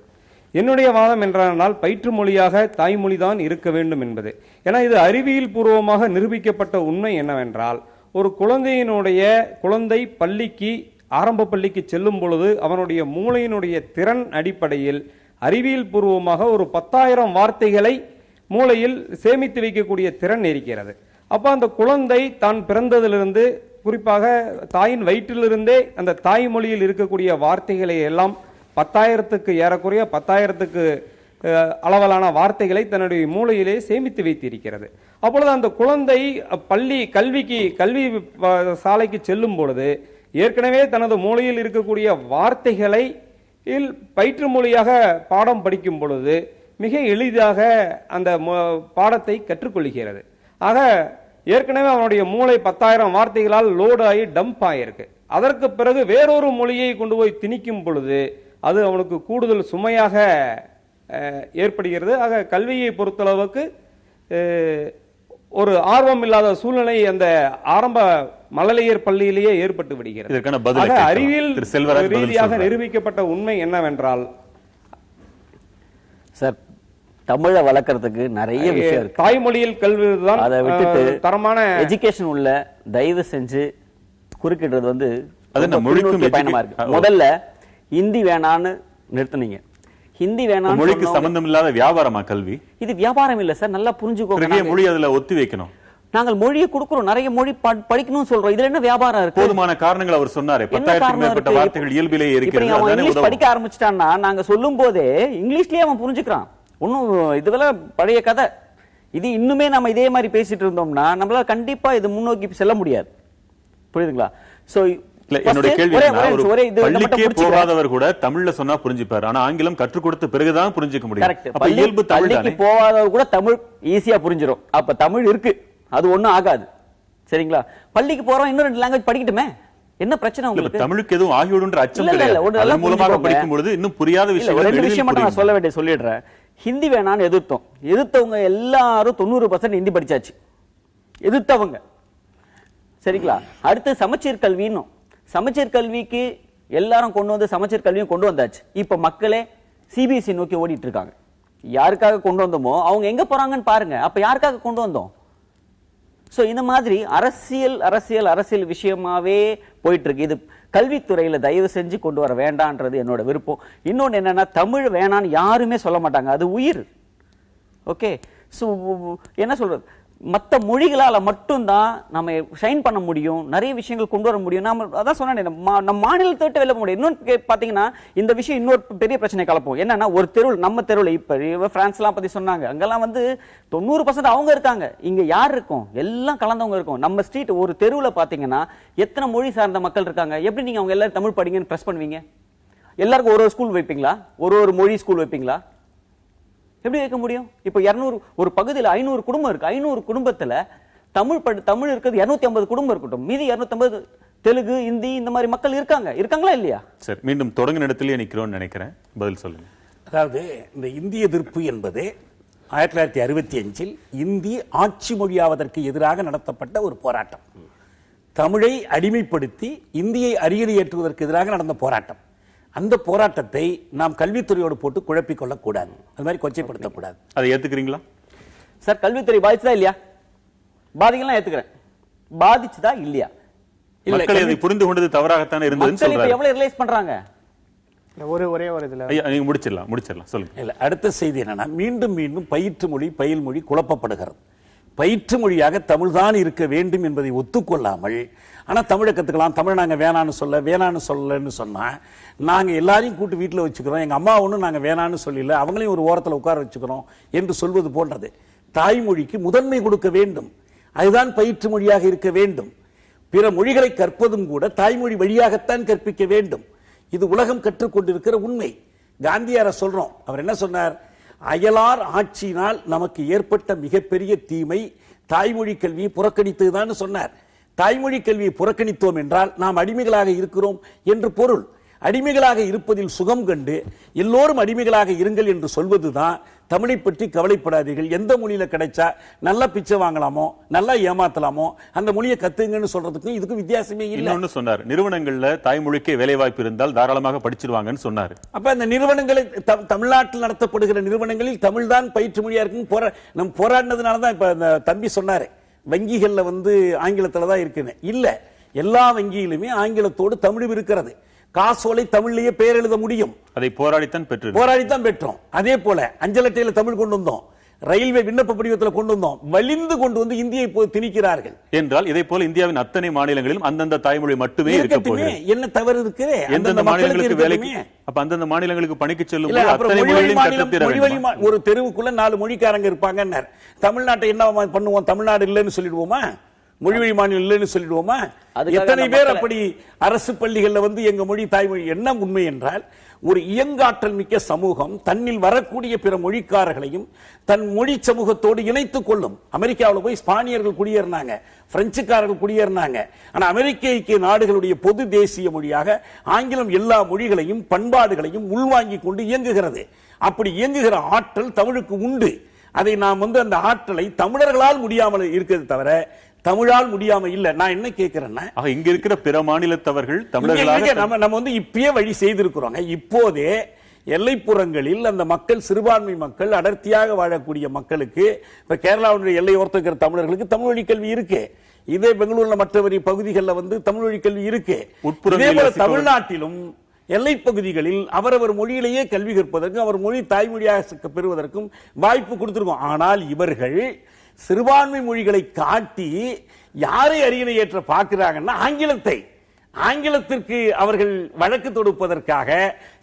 என்னுடைய வாதம் என்றால் பயிற்று மொழியாக தாய்மொழி தான் இருக்க வேண்டும் என்பது. ஏன்னா இது அறிவியல் பூர்வமாக நிரூபிக்கப்பட்ட உண்மை என்னவென்றால், ஒரு குழந்தை பள்ளிக்கு ஆரம்ப பள்ளிக்கு செல்லும் பொழுது அவனுடைய மூளையினுடைய திறன் அடிப்படையில் அறிவியல் பூர்வமாக ஒரு 10,000 வார்த்தைகளை மூளையில் சேமித்து வைக்கக்கூடிய திறன் இருக்கிறது. அப்போ அந்த குழந்தை தான் பிறந்ததிலிருந்து, குறிப்பாக தாயின் வயிற்றிலிருந்தே அந்த தாய்மொழியில் இருக்கக்கூடிய வார்த்தைகளை எல்லாம் 10,000க்கு ஏறக்குறைய 10,000க்கு அளவிலான வார்த்தைகளை தன்னுடைய மூளையிலே சேமித்து வைத்திருக்கிறது. அப்பொழுது அந்த குழந்தை கல்வி சாலைக்கு செல்லும் பொழுது ஏற்கனவே தனது மூளையில் இருக்கக்கூடிய வார்த்தைகளை பயிற்று மொழியாக பாடம் படிக்கும் பொழுது மிக எளிதாக அந்த பாடத்தை கற்றுக்கொள்கிறது. ஆக ஏற்கனவே அவனுடைய மூளை 10,000 வார்த்தைகளால் லோடு ஆகி டம்ப் ஆகியிருக்கு. அதற்கு பிறகு வேறொரு மொழியை கொண்டு போய் திணிக்கும் பொழுது அது அவனுக்கு கூடுதல் சுமையாக ஏற்படுகிறது. ஆக கல்வியை பொறுத்தளவுக்கு ஒரு ஆர்வம் இல்லாத சூழ்நிலை அந்த ஆரம்ப மழலையர் பள்ளியிலேயே ஏற்பட்டு விடுகிறது. அறிவியல் ரீதியாக நிரூபிக்கப்பட்ட உண்மை என்னவென்றால், சார், தமிழை வளர்க்கறதுக்கு நிறைய விஷயம் இருக்கு. தாய்மொழியில் கல்வி தான் அதை விட்டுட்டு தரமான எஜுகேஷன் உள்ள தயவு செஞ்சு குறுக்கிடுறது பயணமா இருக்கு. முதல்ல ஹிந்தி வேணான்னு நிறுத்துனீங்க. ஹிந்தி வேணாம், மொழிக்கு சம்பந்தம் இல்லாத வியாபாரமா கல்வி? இது வியாபாரம் இல்ல சார், நல்லா புரிஞ்சுக்கோங்க. மொழி அதுல ஒத்தி வைக்கணும். நாங்கள் மொழியை கொடுக்கிறோம், நிறைய மொழி படிக்கணும்னு சொல்றோம். இதுல என்ன வியாபாரம் இருக்கு? போதுமான காரணங்கள் அவர் சொன்னாரு. 10,000க்கும் மேற்பட்ட வார்த்தைகள் இயல்பிலேயே இருக்கிறது. அவன் இங்கிலீஷ் படிக்க ஆரம்பிச்சிட்டான்னா நாங்க சொல்லும் போதே இங்கிலீஷ்லயே அவன் புரிஞ்சுக்கிறான். ஒன்னும் இதுவெல்லாம் பழைய கதை. இது இன்னுமே நம்ம இதே மாதிரி பேசிட்டு இருந்தோம்னா நம்மளால கண்டிப்பா இது முன்னோக்கி செல்ல முடியாது. புரியுதுங்களா? சோ என்னுடைய கேள்வி பள்ளிக்கே போகாதவர் கூட தமிழ்ல சொன்னா புரிஞ்சுப்பாரு. ஆனா ஆங்கிலம் கற்றுக் கொடுத்த பிறகுதான் புரிஞ்சுக்க முடியும். அப்ப இயல்பு பள்ளிக்கு போகாதவர் கூட தமிழ் ஈஸியா புரிஞ்சிடும். அப்ப தமிழ் இருக்கு, அது ஒண்ணும் ஆகாது. சரிங்களா? பள்ளிக்கு போறோம், இன்னும் 2 லாங்குவேஜ் படிக்கட்டுமே, என்ன பிரச்சனை உங்களுக்கு? தமிழுக்கு எதுவும் ஆகிவிடுன்ற அச்சம் கிடையாது. அதன் மூலமாக படிக்கும் பொழுது இன்னும் புரியாத விஷயம் 2 விஷயம் மட்டும் நான் சொல்ல வேண்டிய சொல்லிடுறேன். ஹிந்தி வேணான்னு எதிர்த்தவங்க எல்லாரும் 90% ஹிந்தி படிச்சாச்சு, எதிர்த்தவங்க. சரிங்களா? அடுத்து சமச்சீர் கல்வின்னு, சமச்சீர் கல்விக்கு எல்லாரும் கொண்டு வந்து சமச்சீர் கல்வியும் கொண்டு வந்தாச்சு. இப்ப மக்களே சிபிஎஸ்இ நோக்கி ஓடிட்டு இருக்காங்க. யாருக்காக கொண்டு வந்தோமோ அவங்க எங்க போறாங்கன்னு பாருங்க. அப்ப யாருக்காக கொண்டு வந்தோம்? சோ இந்த மாதிரி அரசியல் விஷயமாவே போயிட்டு இருக்கு. இது கல்வித்துறையில தயவு செஞ்சு கொண்டு வர வேண்டான்றது என்னோட விருப்பம். இன்னொன்னு என்னன்னா, தமிழ் வேணான்னு யாருமே சொல்ல மாட்டாங்க, அது உயிர். ஓகே, சோ என்ன சொல்றது, மற்ற மொழிகளால மட்டும்தான் நம்ம ஷைன் பண்ண முடியும், நிறைய விஷயங்கள் கொண்டு வர முடியும். நாம அதான் சொன்னேன், நம்ம மாநிலத்தை விட்டு வெளில முடியும். இன்னொன்று பாத்தீங்கன்னா, இந்த விஷயம் இன்னொரு பெரிய பிரச்சனை கலப்போம். என்னன்னா, ஒரு தெருவில், நம்ம தெருவில் இப்ப பிரான்ஸ் எல்லாம் பத்தி சொன்னாங்க, அங்கெல்லாம் வந்து 90% அவங்க இருக்காங்க, இங்க யார் இருக்கும்? எல்லாம் கலந்தவங்க இருக்கும். நம்ம ஸ்ட்ரீட் ஒரு தெருவில் பாத்தீங்கன்னா எத்தனை மொழி சார்ந்த மக்கள் இருக்காங்க. எப்படி நீங்க அவங்க எல்லாரும் தமிழ் படிங்கன்னு பிரஸ் பண்ணுவீங்க? எல்லாருக்கும் ஒரு ஸ்கூல் வைப்பீங்களா? ஒரு மொழி ஸ்கூல் வைப்பீங்களா? எப்படி வைக்க முடியும்? இப்ப 200 ஒரு பகுதியில் 500 குடும்பம் இருக்கு. 500 குடும்பத்துல தமிழ் இருக்கிறது 250 குடும்பம் இருக்கட்டும், மீதி 250 தெலுங்கு, இந்தி இந்த மாதிரி மக்கள் இருக்காங்களா இல்லையா? சரி, மீண்டும் தொடங்கின இடத்திலேயே நிக்கிறோம்னு நினைக்கிறேன். பதில் சொல்லுங்க. அதாவது இந்த இந்திய எதிர்ப்பு என்பது 1965 இந்தி ஆட்சி மொழியாவதற்கு எதிராக நடத்தப்பட்ட ஒரு போராட்டம். தமிழை அடிமைப்படுத்தி இந்தியை அரியணை ஏற்றுவதற்கு எதிராக நடந்த போராட்டம். அந்த போராட்டத்தை நாம் கல்வித்துறையோடு போட்டு குழப்பிக் கொள்ளக்கூடாது, அது மாதிரி கொச்சைப்படுத்தக்கூடாது. அதை ஏத்துக்கிறீங்களா சார்? கல்வித்துறை பாதிச்சுதா இல்லையா? பாதிக்கலாம் ஏத்துக்கிறேன். பாதிச்சுதா இல்லையா? மக்களை அதை புரிந்து கொண்டது தவறாகத்தான் இருந்ததுன்னு சொல்றாங்க. எவ்வளவு ரியலைஸ் பண்றாங்க? ஒரே ஒரு இதுல நீங்க முடிச்சிடலாம் சொல்லுங்க. இல்ல, அடுத்த செய்தி என்னன்னா, மீண்டும் பயிற்று மொழி பயில் மொழி குழப்பப்படுகிறது. பயிற்று மொழியாக தமிழ் தான் இருக்க வேண்டும் என்பதை ஒத்துக்கொள்ளாமல், ஆனா தமிழை கத்துக்கலாம், தமிழ் நாங்க வேணான்னு சொல்லன்னு சொன்னா, நாங்க எல்லாரையும் கூட்டு வீட்டில் வச்சுக்கிறோம், எங்க அம்மா ஒன்றும் நாங்க வேணான்னு சொல்லல, அவங்களையும் ஒரு ஓரத்தில் உட்கார வச்சுக்கிறோம் என்று சொல்வது போன்றது. தாய்மொழிக்கு முதன்மை கொடுக்க வேண்டும், அதுதான் பயிற்று மொழியாக இருக்க வேண்டும். பிற மொழிகளை கற்பதும் கூட தாய்மொழி வழியாகத்தான் கற்பிக்க வேண்டும். இது உலகம் கற்றுக்கொண்டிருக்கிற உண்மை. காந்தியாரை சொல்றோம், அவர் என்ன சொன்னார்? அயலார் ஆட்சியினால் நமக்கு ஏற்பட்ட மிகப்பெரிய தீமை தாய்மொழி கல்வியை புறக்கணித்ததுதான் சொன்னார். தாய்மொழி கல்வியை புறக்கணித்தோம் என்றால் நாம் அடிமைகளாக இருக்கிறோம் என்று பொருள். அடிமைகளாக இருப்பதில் சுகம் கண்டு எல்லோரும் அடிமைகளாக இருங்கள் என்று சொல்வதுதான் தமிழை பற்றி கவலைப்படாதீர்கள், எந்த மொழியில கிடைச்சா நல்லா பிச்சை வாங்கலாமோ, நல்லா ஏமாத்தலாமோ அந்த மொழியை கத்துங்கன்னு சொல்றதுக்கும் இதுக்கும் வித்தியாசமே இல்லை. இன்னொன்னு சொன்னார், நிறுவனங்கள்ல தாய்மொழிக்கே வேலை வாய்ப்பு இருந்தால் தாராளமாக படிச்சிருவாங்கன்னு சொன்னார். அப்ப அந்த நிறுவனங்களை, தமிழ்நாட்டில் நடத்தப்படுகிற நிறுவனங்களில் தமிழ் தான் பயிற்று மொழியா இருக்குன்னு நம்ம போராடினதுனாலதான் இப்ப அந்த தம்பி சொன்னாரு, வங்கிகள்ல ஆங்கிலத்துல தான் இருக்குன்னு. இல்ல, எல்லா வங்கியிலுமே ஆங்கிலத்தோடு தமிழும் இருக்கிறது. காசோலை தமிழ்லயே பெயர் எழுத முடியும். அதை போராடித்தான் பெற்றோம். அதே போல அஞ்சல் அட்டையில தமிழ் கொண்டு வந்தோம், ரயில்வே விண்ணப்ப படிவத்தில் கொண்டு வந்தோம், வலிந்து கொண்டு வந்து இந்தியை திணிக்கிறார்கள் என்றால் இதை போல இந்தியாவின் அத்தனை மாநிலங்களிலும் அந்தந்த தாய்மொழி மட்டுமே இருக்க போகிறது. என்ன தவறு இருக்கு? எந்தெந்த மாநிலங்களுக்கு வேலைக்கு, அப்ப அந்தந்த மாநிலங்களுக்கு பணிக்கு செல்லும் ஒரு தெருவுக்குள்ள 4 மொழிக்காரங்க இருப்பாங்க. தமிழ்நாட்டை என்ன பண்ணுவோம்? தமிழ்நாடு இல்லைன்னு சொல்லிடுவோமா? மொழிவழி மாநிலம் இல்லைன்னு சொல்லிடுவோமா? எத்தனை பேர் அப்படி அரசு பள்ளிகள்ல எங்க மொழி தாய்மொழி? என்ன உண்மை என்றால், ஒரு இயங்காற்றல் மிக்க சமூகம் தன்னில் வரக்கூடிய பிற மொழிக்காரர்களையும் தன் மொழி சமூகத்தோடு இணைத்துக் கொள்ளும். அமெரிக்காவில் போய் ஸ்பானியர்கள் குடியேறினாங்க, பிரெஞ்சுக்காரர்கள் குடியேறினாங்க. ஆனா அமெரிக்க ஐக்கிய நாடுகளுடைய பொது தேசிய மொழியாக ஆங்கிலம் எல்லா மொழிகளையும் பண்பாடுகளையும் உள்வாங்கிக் கொண்டு இயங்குகிறது. அப்படி இயங்குகிற ஆற்றல் தமிழுக்கு உண்டு. அதை நாம் அந்த ஆற்றலை தமிழர்களால் முடியாமல் இருக்கிறது தவிர தமிழால் முடியாம இல்ல. நான் என்ன கேட்கிறேன்னா, இங்க இருக்கிற பிற மாநிலத்தவர்கள் தமிழர்களாக நம்ம இப்பயே வழி செய்திருக்கிறோம். இப்போதே எல்லைப்புறங்களில் அந்த மக்கள், சிறுபான்மை மக்கள், அடர்த்தியாக வாழக்கூடிய மக்களுக்கு, இப்ப கேரளாவுடைய எல்லை ஓரத்துக்கிற தமிழர்களுக்கு தமிழ் வழி கல்வி இருக்கு. இதே பெங்களூர்ல மற்ற பகுதிகளில் தமிழ் வழி கல்வி இருக்கு. தமிழ்நாட்டிலும் எல்லைப் பகுதிகளில் அவரவர் மொழியிலேயே கல்வி கற்பதற்கும் அவர் மொழி தாய்மொழியாக பெறுவதற்கும் வாய்ப்பு கொடுத்திருக்கோம். ஆனால் இவர்கள் சிறுபான்மை மொழிகளை காட்டி யாரை அரியணை ஏற்ற பார்க்கிறாங்கன்னா ஆங்கிலத்திற்கு அவர்கள் வழக்கு தொடுப்பதற்காக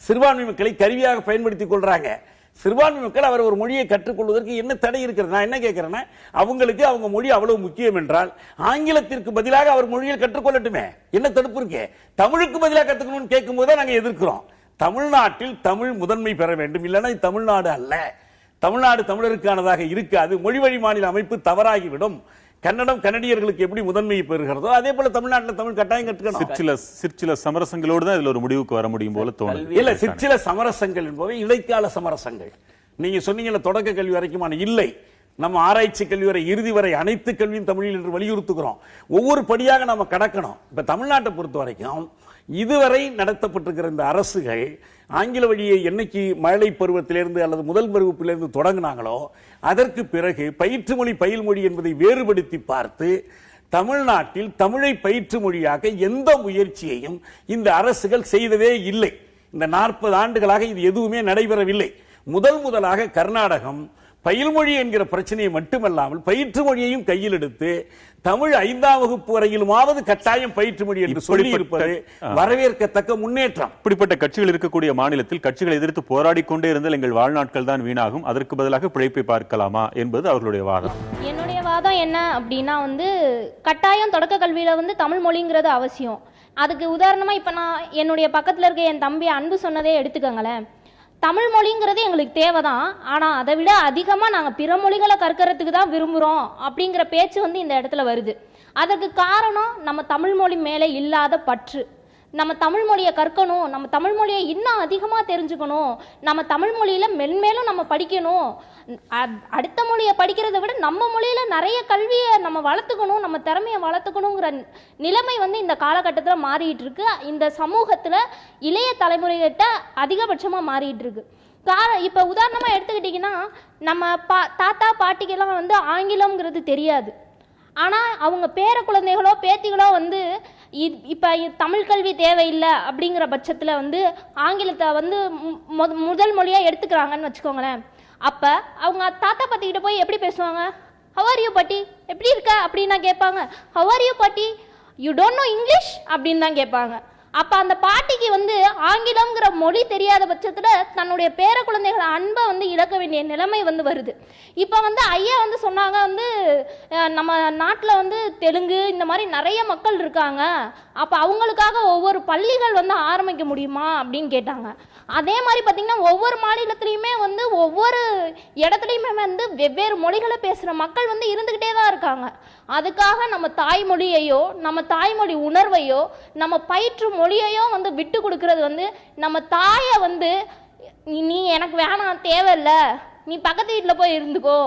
சிறுபான்மை மக்களை கருவியாக பயன்படுத்திக் கொள்றாங்க. சிறுபான்மை மக்கள் அவர் ஒரு மொழியை கற்றுக்கொள்வதற்கு என்ன தடை இருக்கிறது? நான் என்ன கேட்கிறேன்னா, அவங்களுக்கு அவங்க மொழி அவ்வளவு முக்கியம் என்றால் ஆங்கிலத்திற்கு பதிலாக அவர் மொழியில் கற்றுக்கொள்ளட்டுமே, என்ன தடுப்பு இருக்கு? தமிழுக்கு பதிலாக கற்றுக்கணும்னு கேட்கும் போதே நாங்க எதிர்க்கிறோம். தமிழ்நாட்டில் தமிழ் முதன்மை பெற வேண்டும், இல்லைன்னா இது தமிழ்நாடு அல்ல. தமிழ்நாடு தமிழருக்கானதாக இருக்காது. மொழி வழி மாநில அமைப்பு தவறாகிவிடும். கன்னடம் கன்னடியர்களுக்கு எப்படி முதன்மையை பெறுகிறதோ அதே போல தமிழ்நாட்டில் தமிழ் கட்டாயம் கற்றுக்கணும். சிற்சில சமரசங்களோடு தான் இதுல ஒரு முடிவுக்கு வர முடியும் போல தோணுது. இல்ல, சிற்சில சமரசங்கள் என்பவை இடைக்கால சமரசங்கள். நீங்க சொன்னீங்கல்ல தொடக்க கல்வி வரைக்குமான, இல்லை, நம்ம ஆராய்ச்சி கல்வி வரை இறுதி வரை அனைத்து கல்வியும் தமிழில் என்று வலியுறுத்துகிறோம். ஒவ்வொரு படியாக நாம கடக்கணும். இப்ப தமிழ்நாட்டை பொறுத்த வரைக்கும் இதுவரை நடத்தப்பட்டிருக்கிற இந்த அரசுகள் ஆங்கில வழியை என்னைக்கு மழை பருவத்திலிருந்து அல்லது முதல் வகுப்பிலிருந்து தொடங்கினாங்களோ அதற்கு பிறகு பயிற்று மொழி பயில் மொழி என்பதை வேறுபடுத்தி பார்த்து தமிழ்நாட்டில் தமிழை பயிற்று மொழியாக எந்த முயற்சியையும் இந்த அரசுகள் செய்ததே இல்லை. இந்த 40 ஆண்டுகளாக இது எதுவுமே நடைபெறவில்லை. முதலாக கர்நாடகம் பயில்மொழி என்கிற பிரச்சனையை மட்டுமல்லாமல் பயிற்று மொழியையும் கையில் எடுத்து தமிழ் 5ஆம் வகுப்பு வரையிலுமாவது கட்டாயம் பயிற்று மொழி என்று சொல்லி இருப்பது வரவேற்கத்தக்க முன்னேற்றம். இப்படிப்பட்ட கட்சிகள் இருக்கக்கூடிய மாநிலத்தில் கட்சிகளை எதிர்த்து போராடி கொண்டே இருந்தால் எங்கள் வாழ்நாட்கள் தான் வீணாகும், அதற்கு பதிலாக பிழைப்பை பார்க்கலாமா என்பது அவர்களுடைய வாதம். என்னுடைய வாதம் என்ன அப்படின்னா கட்டாயம் தொடக்க கல்வியில தமிழ் மொழிங்கிறது அவசியம். அதுக்கு உதாரணமா இப்ப நான் என்னுடைய பக்கத்துல இருக்க என் தம்பி அன்பு சொன்னதே எடுத்துக்கோங்களேன். தமிழ் மொழிங்கிறது எங்களுக்கு தேவைதான், ஆனா அதை விட அதிகமா நாங்க பிற மொழிகளை கற்கிறதுக்கு தான் விரும்புறோம் அப்படிங்கிற பேச்சு இந்த இடத்துல வருது. அதற்கு காரணம் நம்ம தமிழ் மொழி மேலே இல்லாத பற்று. நம்ம தமிழ் மொழியை கற்கணும், நம்ம தமிழ் மொழியை இன்னும் அதிகமாக தெரிஞ்சுக்கணும், நம்ம தமிழ் மொழியில் மென்மேலும் நம்ம படிக்கணும், அடுத்த மொழியை படிக்கிறத விட நம்ம மொழியில் நிறைய கல்வியை நம்ம வளர்த்துக்கணும், நம்ம திறமையை வளர்த்துக்கணுங்கிற நிலைமை இந்த காலகட்டத்தில் மாறிட்டு இருக்கு. இந்த சமூகத்தில் இளைய தலைமுறைகிட்ட அதிகபட்சமாக மாறிட்டு இருக்கு. இப்போ உதாரணமாக எடுத்துக்கிட்டிங்கன்னா நம்ம தாத்தா பாட்டிக்கெல்லாம் ஆங்கிலம்ங்கிறது தெரியாது. ஆனால் அவங்க பேர குழந்தைகளோ பேத்திகளோ இப்போ தமிழ் கல்வி தேவையில்லை அப்படிங்கிற பட்சத்தில் ஆங்கிலத்தை முதல் மொழியாக எடுத்துக்கிறாங்கன்னு வச்சுக்கோங்களேன். அப்போ அவங்க தாத்தா பாட்டிக்கிட்ட போய் எப்படி பேசுவாங்க? ஹவ் ஆர் யூ பாட்டி, எப்படி இருக்க அப்படின்னு கேட்பாங்க. ஹவ் ஆர் யூ பாட்டி, யூ டோன்ட் நோ இங்கிலீஷ் அப்படின்னு தான் கேட்பாங்க. அப்போ அந்த பாட்டிக்கு ஆங்கிலம்ங்கிற மொழி தெரியாத பட்சத்தில் தன்னுடைய பேர குழந்தைகளை அன்பை இழக்க வேண்டிய நிலைமை வருது. இப்போ ஐயா சொன்னாங்க நம்ம நாட்டில் தெலுங்கு இந்த மாதிரி நிறைய மக்கள் இருக்காங்க, அப்போ அவங்களுக்காக ஒவ்வொரு பள்ளிகள் ஆரம்பிக்க முடியுமா அப்படின்னு கேட்டாங்க. அதே மாதிரி பார்த்தீங்கன்னா ஒவ்வொரு மாநிலத்திலையுமே ஒவ்வொரு இடத்துலையுமே வெவ்வேறு மொழிகளை பேசுகிற மக்கள் இருந்துக்கிட்டே தான் இருக்காங்க. அதுக்காக நம்ம தாய்மொழியையோ நம்ம தாய்மொழி உணர்வையோ நம்ம பயிற்று மொழியையோ விட்டு கொடுக்கறது நம்ம தாயை நீ எனக்கு வேணாம் தேவையில்லை, நீ பக்கத்து வீட்டில் போய் இருந்துக்கோ,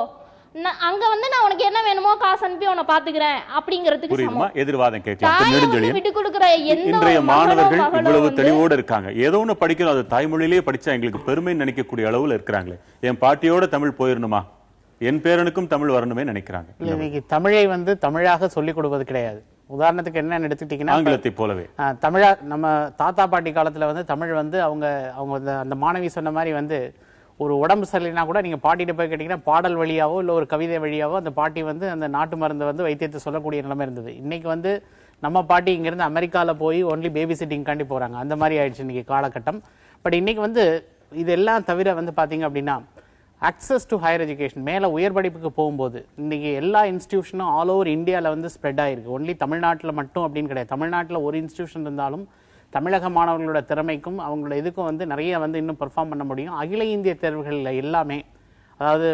அங்க நான் உனக்கு என்ன வேணுமோ காசு அனுப்பி உன்னை பாத்துக்கிறேன் அப்படிங்கிறதுக்கு சமம். எதிர்வாதம் கேட்கலாம். விட்டு கொடுக்கிற இன்றைய மாணவர்கள் இவ்வளவு தெளிவோடு இருக்காங்க, ஏதோ ஒண்ணு படிக்கிறோம் அது தாய்மொழியிலேயே படிச்சா எங்களுக்கு பெருமை நினைக்கக்கூடிய அளவுல இருக்கிறாங்களே. என் பாட்டியோட தமிழ் போயிடணுமா, என் பேரனுக்கும் தமிழ் வரணுமே நினைக்கிறாங்க. இன்னைக்கு தமிழை தமிழாக சொல்லிக் கொடுப்பது கிடையாது. உதாரணத்துக்கு என்ன எடுத்துக்கிட்டீங்கன்னா ஆங்கிலத்தை போலவே தமிழா நம்ம தாத்தா பாட்டி காலத்துல தமிழ் அவங்க அந்த மாணவி சொன்ன மாதிரி ஒரு உடம்பு சரியில்லைனா கூட நீங்க பாட்டிகிட்ட போய் கேட்டீங்கன்னா பாடல் வழியாவோ இல்லை ஒரு கவிதை வழியாவோ அந்த பாட்டி அந்த நாட்டு மருந்து வைத்தியத்தை சொல்லக்கூடிய நிலைமை இருந்தது. இன்னைக்கு நம்ம பாட்டி இங்கிருந்து அமெரிக்காவில் போய் ஒன்லி பேபி சிட்டிங்காண்டி போறாங்க, அந்த மாதிரி ஆயிடுச்சு இன்னைக்கு காலகட்டம். பட் இன்னைக்கு இதெல்லாம் தவிர பார்த்தீங்க அப்படின்னா அக்சஸ் டு ஹையர் எஜுகேஷன், மேலே உயர் படிப்புக்கு போகும்போது இன்னைக்கு எல்லா இன்ஸ்டிடியூஷனும் ஆல் ஓவர் இந்தியாவில் ஸ்ப்ரெட் ஆயிருக்கு. ஒன்லி தமிழ்நாட்டில் மட்டும் அப்படின்னு கிடையாது. தமிழ்நாட்டில் ஒரு இன்ஸ்டிடியூஷன் இருந்தாலும் தமிழக மாணவர்களோட திறமைக்கும் அவங்களோட இதுக்கும் நிறைய இன்னும் பெர்ஃபார்ம் பண்ண முடியும். அகில இந்திய தேர்வுகளில் எல்லாமே, அதாவது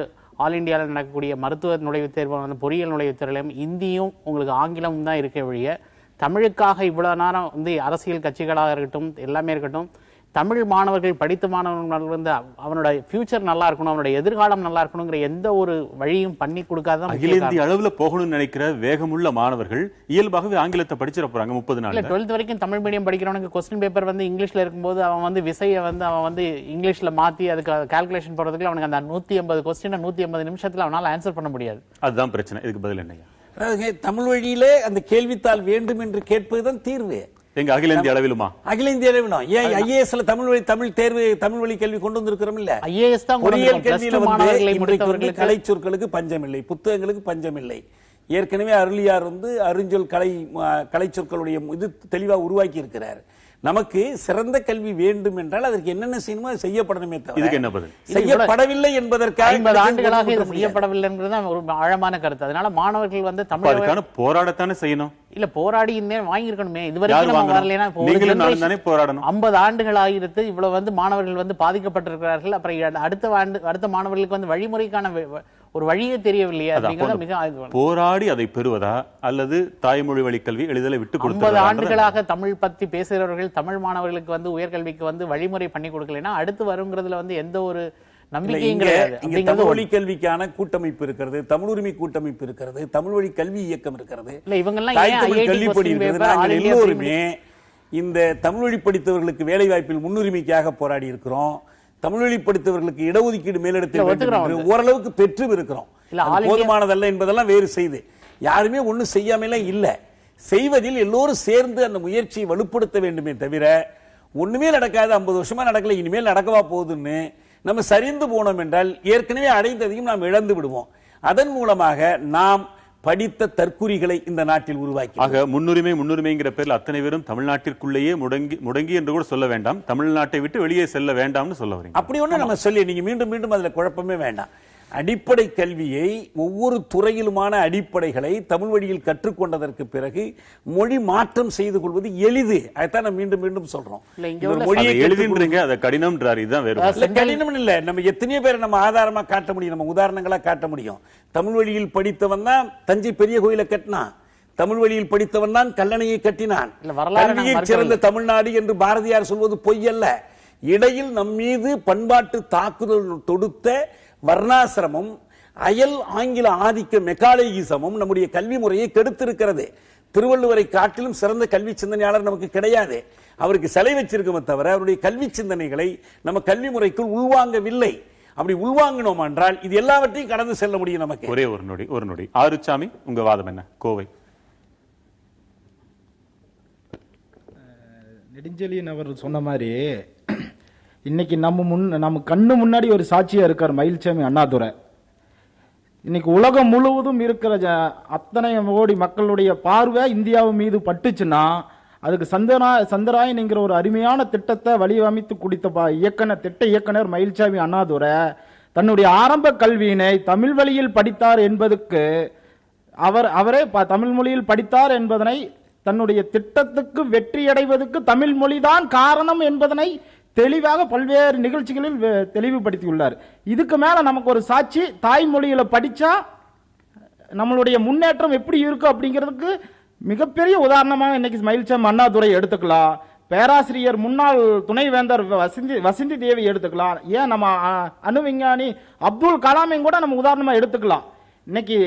ஆல் இந்தியாவில் நடக்கக்கூடிய மருத்துவ நுழைவுத் தேர்வு, பொறியியல் நுழைவுத் தேர்வுலையும் இந்தியும் உங்களுக்கு ஆங்கிலமும் தான் இருக்க வழிய தமிழுக்காக இவ்வளோ நேரம் அரசியல் கட்சிகளாக இருக்கட்டும் எல்லாமே இருக்கட்டும், தமிழ் மாணவர்கள் படித்த மாணவர்கள் அவனோட ஃபியூச்சர் நல்லா இருக்கணும், அவனோட எதிர்காலம் நல்லா இருக்கணுங்கிற எந்த ஒரு வழியும் பண்ணி கொடுக்காத அகில இந்திய அளவுல போகணும்னு நினைக்கிற வேகமுள்ள மாணவர்கள் இயல்பாகவே ஆங்கிலத்தை படிச்சிட போறாங்க. 30 நாள் 12th வரைக்கும் தமிழ் மீடியம் படிக்கிறவனுக்கு கொஸ்டின் பேப்பர் இங்கிலீஷ்ல இருக்கும்போது அவன் விசையை அவன் இங்கிலீஷ்ல மாத்தி அதுக்கு கால்குலேஷன் போறதுக்கு அவனுக்கு அந்த 180 கொஸ்டின் 180 நிமிஷத்துல அவனால ஆன்சர் பண்ண முடியாது. அதுதான் பிரச்சனை. இதுக்கு பதில் என்ன? தமிழ் வழியிலே அந்த கேள்வித்தாள் வேண்டும் என்று கேட்பதுதான் தீர்வு. எங்க அகில இந்திய அளவிலுமா? அகில இந்திய அளவிலும் ஏன் ஐஏஎஸ்ல தமிழ் வழி கல்வி கொண்டு வந்திருக்கிறோம் இல்ல? ஐஏஎஸ் தான் பொறியியல் கல்வியில வந்து கலை சொற்களுக்கு பஞ்சம் இல்லை, புத்தகங்களுக்கு பஞ்சம் இல்லை. ஏற்கனவே அருளியார் வந்து அருஞ்சொல் கலை சொற்களுடைய இது தெளிவா உருவாக்கி இருக்கிறார். நமக்கு சிறந்த கல்வி வேண்டும் என்றால் அதற்கு என்னென்ன செய்யணுமோ அது செய்யப்படணுமே தவிர இதுக்கு என்ன பதில்? செய்யப்படவில்லை என்பதற்காக 50 ஆண்டுகளாக இது செய்யப்படவில்லை என்பது ஒரு ஆழமான கருத்து. அதனால மாணவர்கள் வந்து தமிழுக்கான போராடத்தானே செய்யணும். இல்ல போராடி வாங்கிருக்கணுமே. இதுவரைக்கும் வரலைன்னா 50 ஆண்டுகள் ஆகிருத்து. இவ்வளவு வந்து மாணவர்கள் வந்து பாதிக்கப்பட்டிருக்கிறார்கள். அப்புறம் அடுத்த மாணவர்களுக்கு வந்து வழிமுறைக்கான ஒரு வழியே தெரியவில்லையே அப்படிங்கிறது மிக போராடி அதை பெறுவதா அல்லது தாய்மொழி வழி கல்வி எளிதில் விட்டு கொடுத்து 50 ஆண்டுகளாக தமிழ் பத்தி பேசுகிறவர்கள் தமிழ் மாணவர்களுக்கு வந்து உயர்கல்விக்கு வந்து வழிமுறை பண்ணி கொடுக்கலைன்னா அடுத்து வருங்கிறதுல வந்து எந்த ஒரு நம்பிக்கையும் கிடையாது. தமிழ் வழி கல்விக்கான கூட்டமைப்பு இருக்கிறது, தமிழ் உரிமை கூட்டமைப்பு இருக்கிறது, தமிழ் வழி கல்வி இயக்கம் இருக்கிறது. இல்ல இவங்க எல்லாம் கல்விப்படி நாங்கள் எல்லோருமே இந்த தமிழ் வழி படித்தவர்களுக்கு வேலை வாய்ப்பில் முன்னுரிமைக்காக போராடி இருக்கிறோம். தமிழ் வழி படித்தவர்களுக்கு இடஒதுக்கீடு மேலிடத்தில் ஓரளவுக்கு பெற்று இருக்கிறோம். போதுமானதல்ல என்பதெல்லாம் வேறு செய்து யாருமே ஒன்னும் செய்யாமல இல்ல. செய்வதில் எல்லோரும் சேர்ந்து அந்த முயற்சியை வலுப்படுத்த வேண்டுமே தவிர ஒண்ணுமே நடக்காது, 50 வருஷமா நடக்கல, இனிமேல் நடக்கவா போகுதுன்னு நம்ம சரிந்து போனோம் என்றால் ஏற்கனவே அடைந்ததையும் நாம் இழந்து விடுவோம். அதன் மூலமாக நாம் படித்த தற்குறிகளை இந்த நாட்டில் உருவாக்கி ஆக முன்னுரிமைங்கிற பேரில் அத்தனை பேரும் தமிழ்நாட்டிற்குள்ளேயே முடங்கி என்று கூட சொல்ல வேண்டாம், தமிழ்நாட்டை விட்டு வெளியே செல்ல வேண்டாம்னு சொல்ல வரீங்க. அப்படி ஒண்ணு நம்ம சொல்லி நீங்க மீண்டும் மீண்டும் அதுல குழப்பமே வேண்டாம். அடிப்படை கல்வியை ஒவ்வொரு துறையிலுமான அடிப்படைகளை தமிழ் வழியில் கற்றுக்கொண்டதற்கு பிறகு மொழி மாற்றம் செய்து கொள்வது எளிது. அதைத்தான் நம்ம மீண்டும் மீண்டும் சொல்றோம். எளிதுன்றீங்க, அதை கடினம்ன்றார். இதுதான் வேறு கடினம் இல்ல. நம்ம எத்தனையோ பேரை நம்ம ஆதாரமா காட்ட முடியும், நம்ம உதாரணங்களா காட்ட முடியும். தமிழ் வழியில் படித்தவன் தான் தஞ்சை பெரிய கோயிலை கட்டினான், தமிழ் வழியில் படித்தவன் தான் கல்லணையை கட்டினான். கல்வியில் சிறந்த தமிழ்நாடு என்று பாரதியார் சொல்வது பொய் அல்ல. இடையில் நம் மீது பண்பாட்டு தாக்குதல் தொடுத்த வர்ணாசிரமம், அயல் ஆங்கில ஆதிக்க மெக்காலஜிசமும் நம்முடைய கல்வி முறையை கெடுத்திருக்கிறது. திருவள்ளுவரை காட்டிலும் சிறந்த கல்வி சிந்தனையாளர் நமக்கு கிடையாது. அவருக்கு சிலை வச்சிருக்கோமே தவிர அவருடைய கல்வி சிந்தனைகளை நம்ம கல்வி முறைக்குள் உள்வாங்கவில்லை. அப்படி உள்வாங்கினோம் என்றால் இது எல்லாவற்றையும் கடந்து செல்ல முடியும் நமக்கு. ஒரே ஒரு நொடி ஆறுசாமி, உங்க வாதம் என்ன? கோவை நெடுஞ்செழியன் அவர் சொன்ன மாதிரி இன்னைக்கு நம்ம கண்ணு முன்னாடி ஒரு சாட்சியா இருக்கார் மயில்சாமி அண்ணாதுரை. இன்னைக்கு உலகம் முழுவதும் இருக்கிற அத்தனை கோடி மக்களுடைய பார்வை இந்தியாவு மீது பட்டுச்சுன்னா அதுக்கு சந்திராயன் என்கிற ஒரு அருமையான திட்டத்தை வடிவமைத்து குடித்த திட்ட இயக்குனர் மயில்சாமி அண்ணாதுரை தன்னுடைய ஆரம்ப கல்வியினை தமிழ் வழியில் படித்தார் என்பதற்கு அவரே தமிழ் மொழியில் படித்தார் என்பதனை தன்னுடைய திட்டத்துக்கு வெற்றியடைவதற்கு தமிழ் மொழிதான் காரணம் என்பதனை தெளிவாக பல்வேறு நிகழ்ச்சிகளில் தெளிவுபடுத்தியுள்ளார். இதுக்கு மேல நமக்கு ஒரு சாட்சி, தாய்மொழியில படிச்சா நம்மளுடைய முன்னேற்றம் எப்படி இருக்கும் அப்படிங்கிறதுக்கு மிகப்பெரிய உதாரணமாக இன்னைக்கு மயில்சாமி அண்ணாதுரை எடுத்துக்கலாம். பேராசிரியர் முன்னாள் துணைவேந்தர் வசந்தி தேவி எடுத்துக்கலாம். ஏன் நம்ம அணு விஞ்ஞானி அப்துல் கலாமையும் கூட நம்ம உதாரணமா எடுத்துக்கலாம். இன்னைக்கு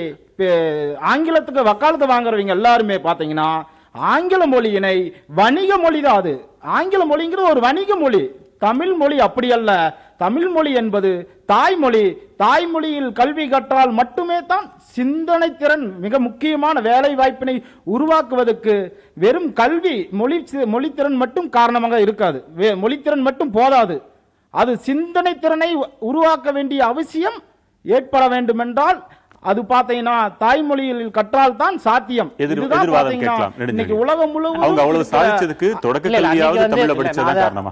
ஆங்கிலத்துக்கு வக்காலத்து வாங்குறவங்க எல்லாருமே பாத்தீங்கன்னா ஆங்கில மொழியினை வணிக மொழி தான். அது ஆங்கில மொழிங்கிறது ஒரு வணிக மொழி. தமிழ் மொழி அப்படி அல்ல. தமிழ் மொழி என்பது தாய்மொழி. தாய்மொழியில் கல்வி கற்றால் மட்டுமே தான் சிந்தனை திறன் மிக முக்கியமான வேலை வாய்ப்பினை உருவாக்குவதற்கு வெறும் கல்வி மொழித்திறன் மட்டும் காரணமாக இருக்காது, மொழித்திறன் மட்டும் போதாது. அது சிந்தனை திறனை உருவாக்க வேண்டிய அவசியம் ஏற்பட வேண்டும் என்றால் அது பாத்தீங்கன்னா தாய்மொழியில் கற்றால் தான் சாத்தியம். இன்னைக்கு உலகம்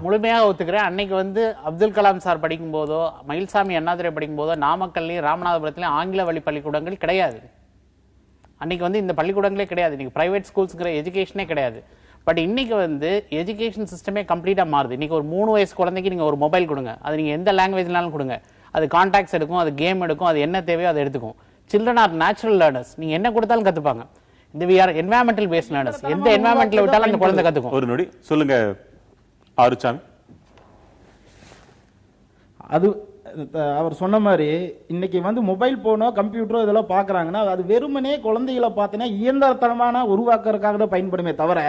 முழுமையாக ஒத்துக்கிறேன். அன்னைக்கு வந்து அப்துல் கலாம் சார் படிக்கும் போதோ மயில்சாமி அண்ணாதுரை படிக்கும் போதோ நாமக்கல்லையும் ராமநாதபுரத்திலையும் ஆங்கில வழி பள்ளிக்கூடங்கள் கிடையாது. அன்னைக்கு வந்து இந்த பள்ளிக்கூடங்களே கிடையாது. இன்னைக்கு பிரைவேட் ஸ்கூல்ஸ்ங்கிற எஜுகேஷனே கிடையாது. பட் இன்னைக்கு வந்து எஜுகேஷன் சிஸ்டமே கம்ப்ளீட்டா மாறுது. இன்னைக்கு ஒரு 3 வயசு குழந்தைக்கு நீங்க ஒரு மொபைல் கொடுங்க, அது நீங்க எந்த லாங்குவேஜ்னாலும் கொடுங்க, அது கான்டாக்ட்ஸ் எடுக்கும், அது கேம் எடுக்கும், அது என்ன தேவையோ அதை எடுத்துக்கும். Children are natural learners. நீங்க என்ன கொடுத்தாலும் கத்துப்பாங்க. இந்த we are environmental based learners. எந்த environmentல விட்டாலும் அந்த குழந்தை கத்துக்கும். ஒரு நொடி சொல்லுங்க ஆறுசாமி. அது அவர் சொன்ன மாதிரி இன்னைக்கு வந்து மொபைல் போனோ கம்ப்யூட்டரோ இதெல்லாம் பாக்குறாங்கன்னா அது வெறுமனே குழந்தைகளை பார்த்தீங்கன்னா இயந்திரத்தனமான உருவாக்குறதுக்காக தான் பயன்படுமே தவிர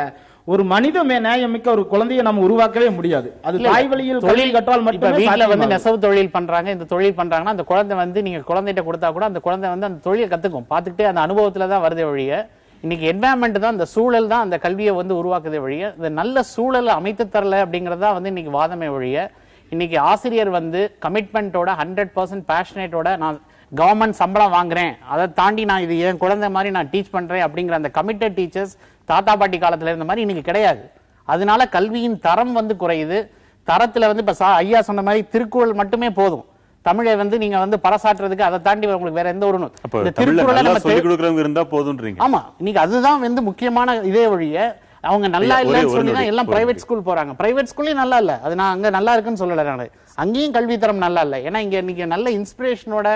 ஒரு மனித நேயமிக்க ஒரு குழந்தையை நம்ம உருவாக்கவே முடியாது. அது தாய் வழியில் தொழில் கற்றால் மட்டுமே. வீட்டுல வந்து நெசவு தொழில் பண்றாங்க, இந்த தொழில் பண்றாங்கன்னா அந்த குழந்தை வந்து நீங்க குழந்தைகிட்ட கொடுத்தா கூட அந்த குழந்தை வந்து அந்த தொழிலை கத்துக்கும். பார்த்துக்கிட்டே அந்த அனுபவத்துல தான் வருது ஒழிய இன்னைக்கு என்வாயன்மெண்ட் தான், இந்த சூழல் தான் அந்த கல்வியை வந்து உருவாக்குதே வழிய, இந்த நல்ல சூழலை அமைத்து தரல அப்படிங்கிறது தான் வந்து இன்னைக்கு வாதமே வழிய. இன்னைக்கு ஆசிரியர் வந்து கமிட்மெண்ட்டோட 100% பேஷனேட்டோட நான் கவர்மெண்ட் சம்பளம் வாங்குறேன், அதை தாண்டி நான் இது என் குழந்தை மாதிரி நான் டீச் பண்றேன் அப்படிங்கிற அந்த கமிட்டட் டீச்சர்ஸ் தாத்தா பாட்டி காலத்துல இருந்த மாதிரி இன்னைக்கு கிடையாது. அதனால கல்வியின் தரம் வந்து குறையுது. தரத்துல வந்து இப்ப ஐயா சொன்ன மாதிரி திருக்குறள் மட்டுமே போதும் தமிழை வந்து நீங்க வந்து பறைசாற்றுறதுக்கு. அதை தாண்டி உங்களுக்கு வேற எந்த ஒரு திருக்குறள் இருந்தா போதும்ன்றீங்க. ஆமா, இன்னைக்கு அதுதான் வந்து முக்கியமான இதே வழிய. அவங்க நல்லா இல்லைன்னு சொல்லி தான் எல்லாம் பிரைவேட் ஸ்கூல் போறாங்க. பிரைவேட் ஸ்கூல்லையும் நல்லா இல்ல, அது நான் அங்க நல்லா இருக்குன்னு சொல்லல. நான் அங்கேயும் கல்வி தரம் நல்லா இல்ல. ஏன்னா இங்க இன்னைக்கு நல்ல இன்ஸ்பிரேஷனோட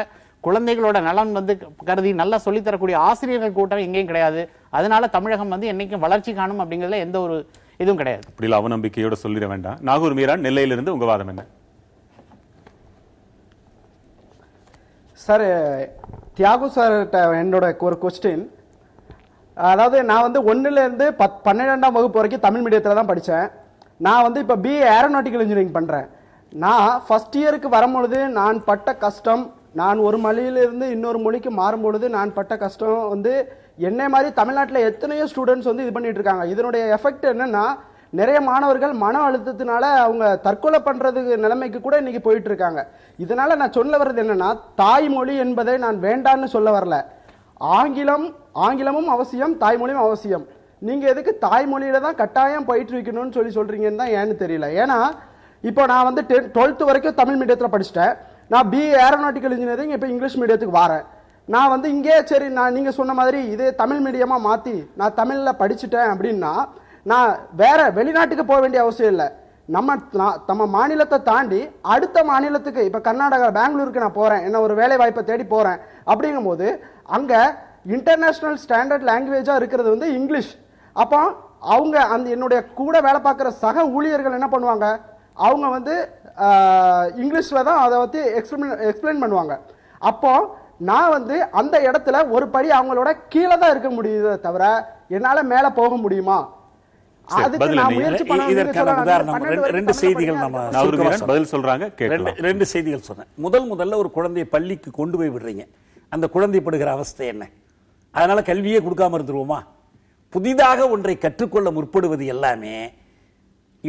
குழந்தைகளோட நலன் வந்து கருதி நல்லா சொல்லித்தரக்கூடிய ஆசிரியர்கள் கூட்டம் எங்கேயும் கிடையாது. அதனால தமிழகம் வந்து என்னைக்கும் வளர்ச்சி காணும் அப்படிங்கிறதுல எந்த ஒரு இதுவும் கிடையாது. இப்படி அவநம்பிக்கையோட சொல்லிட வேண்டாம். நாகூர் மீரான், நெல்லையிலிருந்து உங்க வாதம் என்ன? சார், தியாகு சார் என்னோட ஒரு கொஸ்டின். அதாவது நான் வந்து 1லேருந்து 12ஆம் வகுப்பு வரைக்கும் தமிழ் மீடியத்தில் தான் படித்தேன். நான் வந்து இப்போ பிஏ ஏரோநாட்டிக்கல் இன்ஜினியரிங் பண்ணுறேன். நான் ஃபர்ஸ்ட் இயருக்கு வரும்பொழுது நான் பட்ட கஷ்டம், நான் ஒரு மொழியிலிருந்து இன்னொரு மொழிக்கு மாறும்பொழுது நான் பட்ட கஷ்டம் வந்து என்னை மாதிரி தமிழ்நாட்டில் எத்தனையோ ஸ்டூடெண்ட்ஸ் வந்து இது பண்ணிட்டு இருக்காங்க. இதனுடைய எஃபெக்ட் என்னன்னா, நிறைய மாணவர்கள் மன அழுத்தத்தினால அவங்க தற்கொலை பண்றதுக்கு நிலைமைக்கு கூட இன்னைக்கு போயிட்டு இருக்காங்க. இதனால நான் சொல்ல வர்றது என்னன்னா, தாய்மொழி என்பதை நான் வேண்டான்னு சொல்ல வரல. ஆங்கிலமும் அவசியம், தாய்மொழியும் அவசியம். நீங்க எதுக்கு தாய்மொழியில தான் கட்டாயம் போயிட்டு இருக்கணும்னு சொல்றீங்கன்னு தான் ஏன்னு தெரியல. ஏன்னா இப்போ நான் வந்து 12th வரைக்கும் தமிழ் மீடியத்தில் படிச்சுட்டேன். நான் பிஏ ஏரோநாட்டிக்கல் இன்ஜினியரிங் இப்போ இங்கிலீஷ் மீடியத்துக்கு வரேன். நான் வந்து இங்கே சரி, நான் நீங்க சொன்ன மாதிரி இதே தமிழ் மீடியமா மாத்தி நான் தமிழ்ல படிச்சுட்டேன் அப்படின்னா நான் வேற வெளிநாட்டுக்கு போக வேண்டிய அவசியம் இல்லை. நம்ம மாநிலத்தை தாண்டி அடுத்த மாநிலத்துக்கு, இப்ப கர்நாடகா பெங்களூருக்கு நான் போறேன், என்ன ஒரு வேலை வாய்ப்பை தேடி போறேன். அப்படிங்கும் போது அங்க இன்டர்நேஷனல் ஸ்டாண்டர்ட் லாங்குவேஜா இருக்கிறது வந்து இங்கிலீஷ். அப்போ அவங்க அந்த என்னுடைய கூட வேலை பார்க்குற சக ஊழியர்கள் என்ன பண்ணுவாங்க, அவங்க வந்து இங்கிலீஷ்ல தான் அதை பத்தி எக்ஸ்பிளைன் பண்ணுவாங்க. அப்போ நான் வந்து அந்த இடத்துல ஒரு படி அவங்களோட கீழே தான் இருக்க முடியுதே தவிர என்னால மேல போக முடியுமா? ரெண்டு செய்திகள் சொன்னேன். முதல்ல ஒரு குழந்தையை பள்ளிக்கு கொண்டு போய் விடுறீங்க, அந்த குழந்தை படுகிற அவஸ்தை என்ன? அதனால கல்வியே கொடுக்காம இருந்துருவோமா? புதிதாக ஒன்றை கற்றுக்கொள்ள முற்படுவது எல்லாமே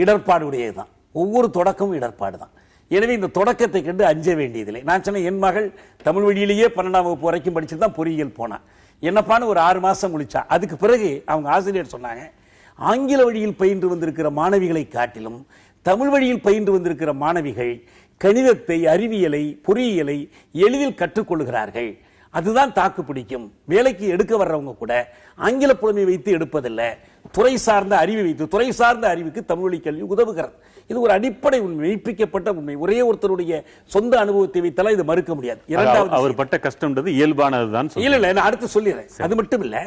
இடர்பாடு உடையதுதான். ஒவ்வொரு தொடக்கமும் இடர்பாடு தான். எனவே இந்த தொடக்கத்தை கண்டு அஞ்ச வேண்டியதில்லை. நான் சொன்ன என் மகள் தமிழ் வழியிலேயே 12ஆம் வகுப்பு வரைக்கும் படிச்சுட்டு தான் பொறியியல் போனான். என்னப்பான்னு ஒரு 6 மாசம் முடிச்சா. அதுக்கு பிறகு அவங்க ஆசிரியர் சொன்னாங்க, ஆங்கில வழியில் பயின்று வந்திருக்கிற மாணவிகளை காட்டிலும் தமிழ் வழியில் பயின்று வந்திருக்கிற மாணவிகள் கணிதத்தை, அறிவியலை, பொறியியலை எளிதில் கற்றுக்கொள்கிறார்கள். அதுதான் தாக்கு பிடிக்கும். வேலைக்கு எடுக்க வர்றவங்க கூட ஆங்கில புலமை வைத்து எடுப்பதில்லை, துறை சார்ந்த அறிவை வைத்து. துறை சார்ந்த அறிவுக்கு தமிழ் வழி கல்வி உதவுகிறது. இது ஒரு அடிப்படை உண்மை, மெய்ப்பிக்கப்பட்ட உண்மை. ஒரே ஒருத்தருடைய சொந்த அனுபவத்தை வைத்தாலும் இதை மறுக்க முடியாது. இரண்டாவது, அவர் பட்ட கஷ்டம்ன்றது இயல்பானதுதான். இல்ல நான் அடுத்து சொல்லிடுறேன். அது மட்டும் இல்ல,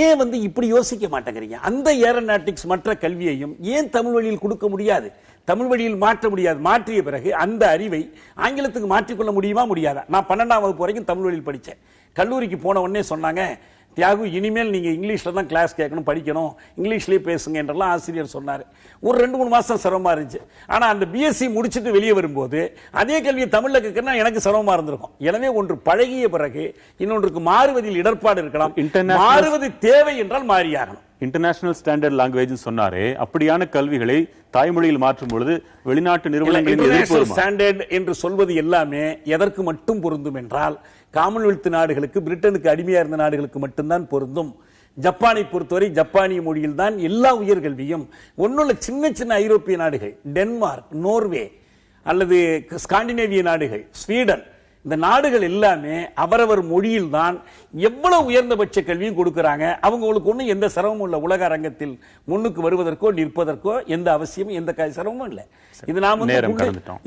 ஏன் வந்து இப்படி யோசிக்க மாட்டேங்கிறீங்க? அந்த ஏரோநாட்டிக்ஸ் மற்ற கல்வியையும் ஏன் தமிழ் வழியில் கொடுக்க முடியாது? தமிழ் வழியில் மாற்ற முடியாது. மாற்றிய பிறகு அந்த அறிவை ஆங்கிலத்துக்கு மாற்றிக்கொள்ள முடியுமா, முடியாதா? நான் 12ஆம் வகுப்பு வரைக்கும் தமிழ் வழியில் படித்தேன். கல்லூரிக்கு போன உடனே சொன்னாங்க, தியாகு இனிமேல் நீங்க இங்கிலீஷ்ல தான் கிளாஸ் கேட்கணும், படிக்கணும், இங்கிலீஷ்லயே பேசுங்க என்றெல்லாம் ஆசிரியர் சொன்னார். ஒரு 2-3 மாசம் சிரமமா இருந்துச்சு. ஆனா அந்த பிஎஸ்சி முடிச்சுட்டு வெளியே வரும்போது அதே கல்வியை தமிழ்ல கேட்கறதுனா எனக்கு சிரமமா இருந்திருக்கும். எனவே ஒன்று பழகிய பிறகு இன்னொன்றுக்கு மாறுவதில் இடர்பாடு இருக்கலாம். மாறுவது தேவை என்றால் மாறியாகணும். இன்டர்நேஷனல் ஸ்டாண்டர்ட் லாங்குவேஜ் சொன்னாரே, அப்படியான கல்விகளை தாய்மொழியில் மாற்றும் பொழுது வெளிநாட்டு நிறுவனங்களின் ஸ்டாண்டர்ட் என்று சொல்வது எல்லாமே எதற்கு மட்டும் பொருந்தும் என்றால், காமன்வெல்த் நாடுகளுக்கு, பிரிட்டனுக்கு அடிமையா இருந்த நாடுகளுக்கு மட்டும்தான் பொருந்தும். ஜப்பானை பொறுத்தவரை ஜப்பானிய மொழியில் தான் எல்லா உயர்கல்வியும். ஒன்னுள்ள சின்ன சின்ன ஐரோப்பிய நாடுகள், டென்மார்க், நோர்வே அல்லது ஸ்காண்டினேவிய நாடுகள், ஸ்வீடன், இந்த நாடுகள் எல்லாமே அவரவர் மொழியில் தான் எவ்வளவு உயர்ந்தபட்ச கல்வியும் கொடுக்கிறாங்க. அவங்களுக்கு ஒன்றும் எந்த சிரமமும் இல்லை. உலக அரங்கத்தில் முன்னுக்கு வருவதற்கோ நிற்பதற்கோ எந்த அவசியமும் எந்த சிரமமும் இல்லை. இது நாம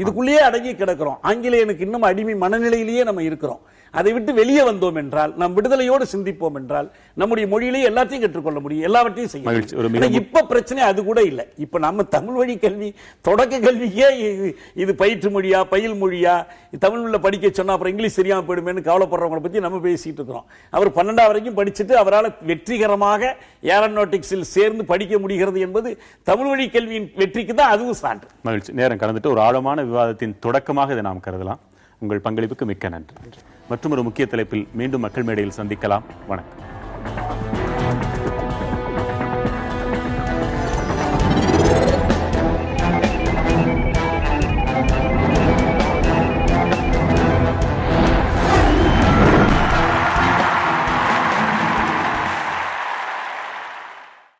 இதுக்குள்ளேயே அடங்கி கிடக்கிறோம். ஆங்கிலேயனுக்கு இன்னும் அடிமை மனநிலையிலேயே நம்ம இருக்கிறோம். அதை விட்டு வெளியே வந்தோம் என்றால், நம் விடுதலையோடு சிந்திப்போம் என்றால், நம்முடைய மொழியிலேயே எல்லாத்தையும் கற்றுக்கொள்ள முடியும், எல்லாவற்றையும் செய்யும். இப்ப பிரச்சனை அது கூட இல்லை. இப்ப நம்ம தமிழ் வழி கல்வி, தொடக்க கல்விக்கே இது பயிற்று மொழியா, பயில் மொழியா, தமிழ்ல படிக்க சொன்னா அப்புறம் இங்கிலீஷ் தெரியாம போயிடுமேன்னு கவலைப்படுறவங்களை பத்தி நம்ம பேசிட்டு இருக்கிறோம். அவர் 12ஆம் வரைக்கும் படிச்சுட்டு அவரால் வெற்றிகரமாக ஏரோநாட்டிக்ஸில் சேர்ந்து படிக்க முடிகிறது என்பது தமிழ் வழி கல்வியின் வெற்றிக்கு தான் அதுவும் சான்று. மகிழ்ச்சி. நேரம் கடந்துட்டு ஒரு ஆழமான விவாதத்தின் தொடக்கமாக இதை நாம் கருதலாம். உங்கள் பங்களிப்புக்கு மிக்க நன்றி. மற்றும் ஒரு முக்கிய தலைப்பில் மீண்டும் மக்கள் மேடையில் சந்திக்கலாம். வணக்கம்.